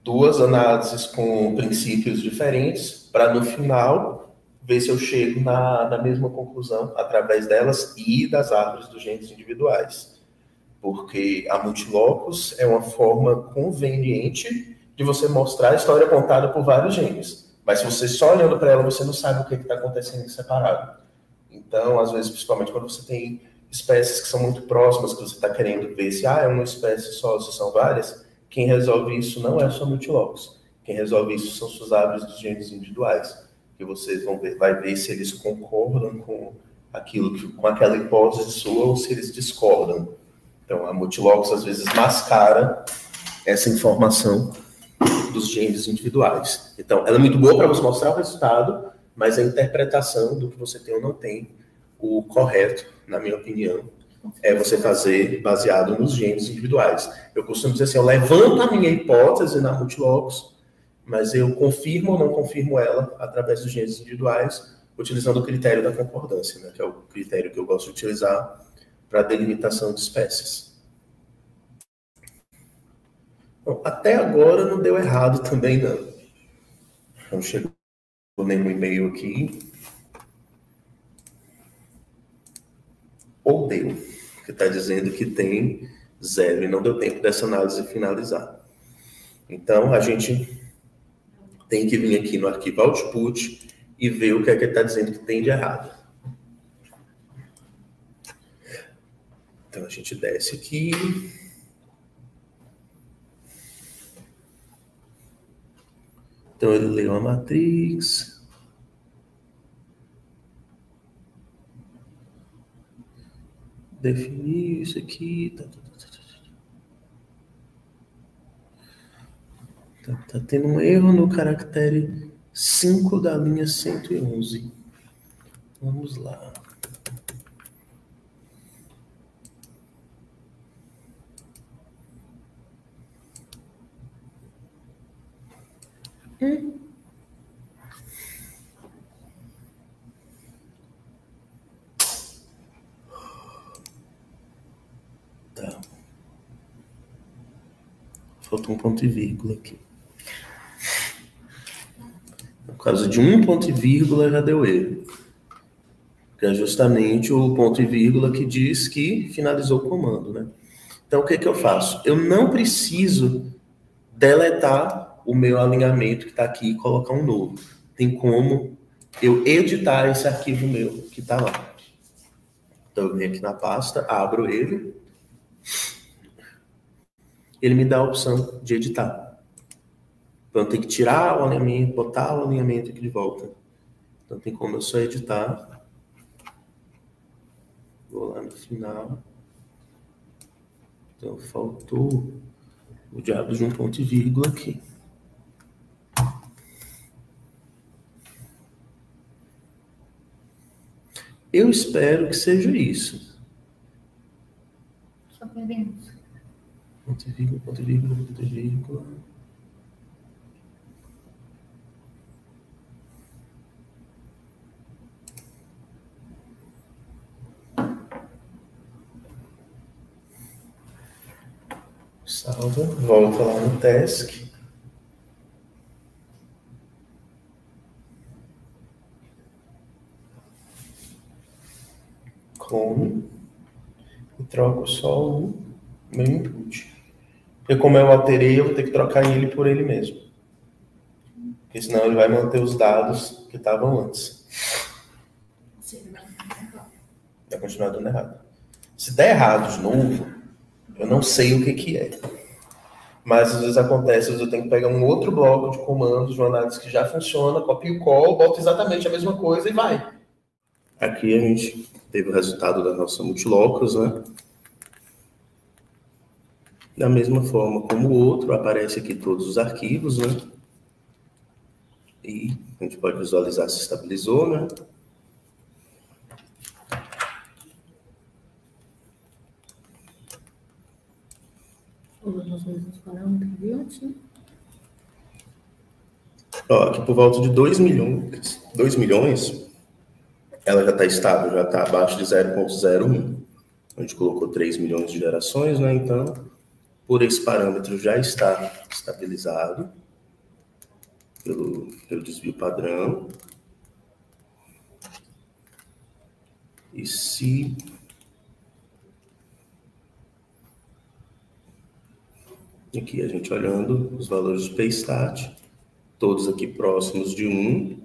2 análises com princípios diferentes, para no final ver se eu chego na mesma conclusão através delas e das árvores dos genes individuais. Porque a multilocus é uma forma conveniente de você mostrar a história contada por vários genes. Mas se você só olhando para ela, você não sabe o que está acontecendo em separado. Então, às vezes, principalmente quando você tem espécies que são muito próximas, que você está querendo ver se é uma espécie só, se são várias, quem resolve isso não é só multilocus. Quem resolve isso são suas árvores dos genes individuais, que vocês vai ver se eles concordam com com aquela hipótese sua ou se eles discordam. Então, a multilocus às vezes mascara essa informação dos genes individuais. Então, ela é muito boa para você mostrar o resultado, mas a interpretação do que você tem ou não tem, o correto, na minha opinião, é você fazer baseado nos genes individuais. Eu costumo dizer assim, eu levanto a minha hipótese na multilocus, mas eu confirmo ou não confirmo ela através dos genes individuais, utilizando o critério da concordância, né, que é o critério que eu gosto de utilizar para delimitação de espécies. Bom, até agora não deu errado também, não. Não chegou nenhum e-mail aqui. Ou deu, que está dizendo que tem 0 e não deu tempo dessa análise finalizar. Então, a gente tem que vir aqui no arquivo output e ver o que é que ele está dizendo que tem de errado. Então, a gente desce aqui. Então, ele leu a matrix. Definir isso aqui. Tá tendo um erro no caractere 5 da linha 111. Vamos lá. Tá. Faltou um ponto e vírgula aqui. Por causa de um ponto e vírgula já deu erro. Que é justamente o ponto e vírgula que diz que finalizou o comando, né? Então, o que eu faço? Eu não preciso deletar o meu alinhamento que está aqui e colocar um novo. Tem como eu editar esse arquivo meu que está lá. Então, eu venho aqui na pasta, abro ele. Ele me dá a opção de editar. Então, eu tenho que tirar o alinhamento, botar o alinhamento aqui de volta. Então, tem como eu só editar. Vou lá no final. Então, faltou o diabo de um ponto e vírgula aqui. Eu espero que seja isso. Só perdemos. Ponto e vírgula, ponto e vírgula, ponto e vírgula. Salva, volta lá no task. Clone. E troco só o meu input. Porque como eu alterei, eu vou ter que trocar ele por ele mesmo. Porque senão ele vai manter os dados que estavam antes. Vai continuar dando errado. Se der errado de novo, eu não sei o que é. Mas às vezes acontece, às vezes eu tenho que pegar um outro bloco de comandos, de uma análise que já funciona, copio e colo, boto exatamente a mesma coisa e vai. Aqui a gente teve o resultado da nossa multilocus, né? Da mesma forma como o outro, aparece aqui todos os arquivos, né? E a gente pode visualizar se estabilizou, né? Os mesmos parâmetros de antes, né? Ó, aqui por volta de 2 milhões, ela já está estável, já está abaixo de 0,01. A gente colocou 3 milhões de gerações, né? Então, por esse parâmetro já está estabilizado pelo desvio padrão. E se aqui a gente olhando os valores de PStat, todos aqui próximos de 1,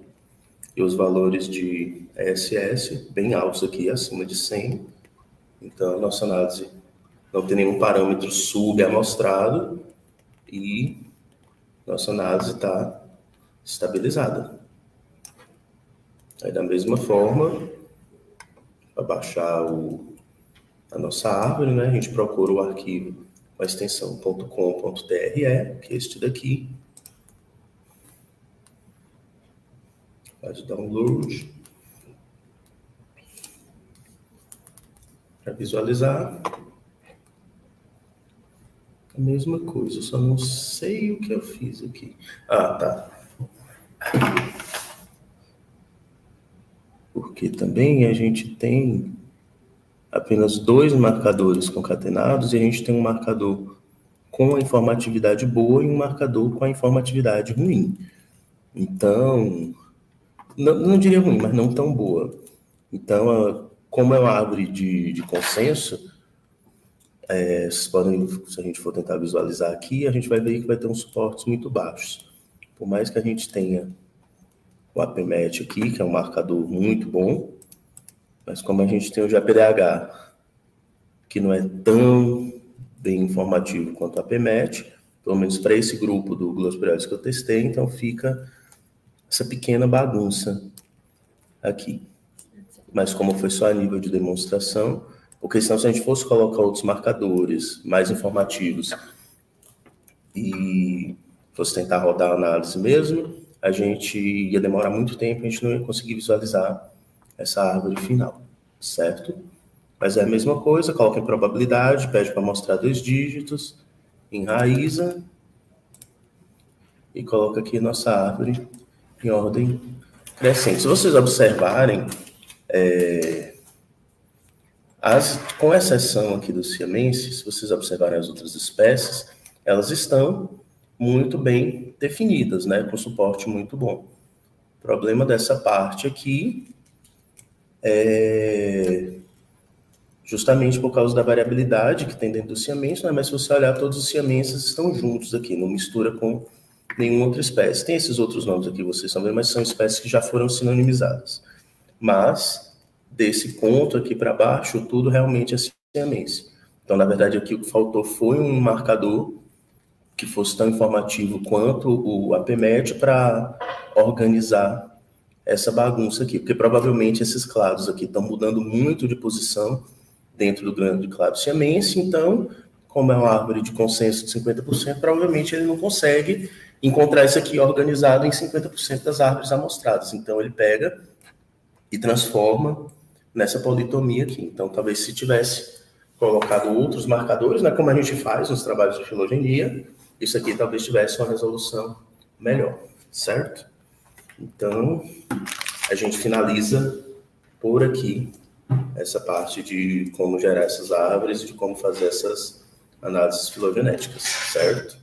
e os valores de ESS bem altos aqui, acima de 100. Então, a nossa análise não tem nenhum parâmetro subamostrado e nossa análise está estabilizada. Aí, da mesma forma, para baixar a nossa árvore, né, a gente procura o arquivo com a extensão .com.tre, que é este daqui. Faz o download. Para visualizar. A mesma coisa, só não sei o que eu fiz aqui. Ah, tá. Porque também a gente tem apenas 2 marcadores concatenados e a gente tem um marcador com a informatividade boa e um marcador com a informatividade ruim. Então, não diria ruim, mas não tão boa. Então, como é uma árvore de consenso, vocês podem, se a gente for tentar visualizar aqui, a gente vai ver que vai ter uns suportes muito baixos. Por mais que a gente tenha o APMET aqui, que é um marcador muito bom, mas como a gente tem o GPDH, que não é tão bem informativo quanto o APMET, pelo menos para esse grupo do Gloss Periódicos que eu testei, então fica essa pequena bagunça aqui. Mas como foi só a nível de demonstração, porque senão se a gente fosse colocar outros marcadores mais informativos e fosse tentar rodar a análise mesmo, a gente ia demorar muito tempo, a gente não ia conseguir visualizar essa árvore final, certo? Mas é a mesma coisa, coloca em probabilidade, pede para mostrar 2 dígitos, enraiza e coloca aqui nossa árvore em ordem crescente. Se vocês observarem, com exceção aqui do siamense, se vocês observarem as outras espécies, elas estão muito bem definidas, né, com suporte muito bom. O problema dessa parte aqui é justamente por causa da variabilidade que tem dentro do ciamense, né, mas se você olhar, todos os ciamenses estão juntos aqui, não mistura com nenhuma outra espécie. Tem esses outros nomes aqui, vocês estão vendo, mas são espécies que já foram sinonimizadas. Mas, desse ponto aqui para baixo, tudo realmente é ciamense. Então, na verdade, aqui o que faltou foi um marcador que fosse tão informativo quanto o APMET para organizar essa bagunça aqui, porque provavelmente esses clados aqui estão mudando muito de posição dentro do grande clado siamense, então, como é uma árvore de consenso de 50%, provavelmente ele não consegue encontrar isso aqui organizado em 50% das árvores amostradas. Então, ele pega e transforma nessa politomia aqui. Então, talvez se tivesse colocado outros marcadores, né, como a gente faz nos trabalhos de filogenia, isso aqui talvez tivesse uma resolução melhor, certo? Então, a gente finaliza por aqui essa parte de como gerar essas árvores e de como fazer essas análises filogenéticas, certo?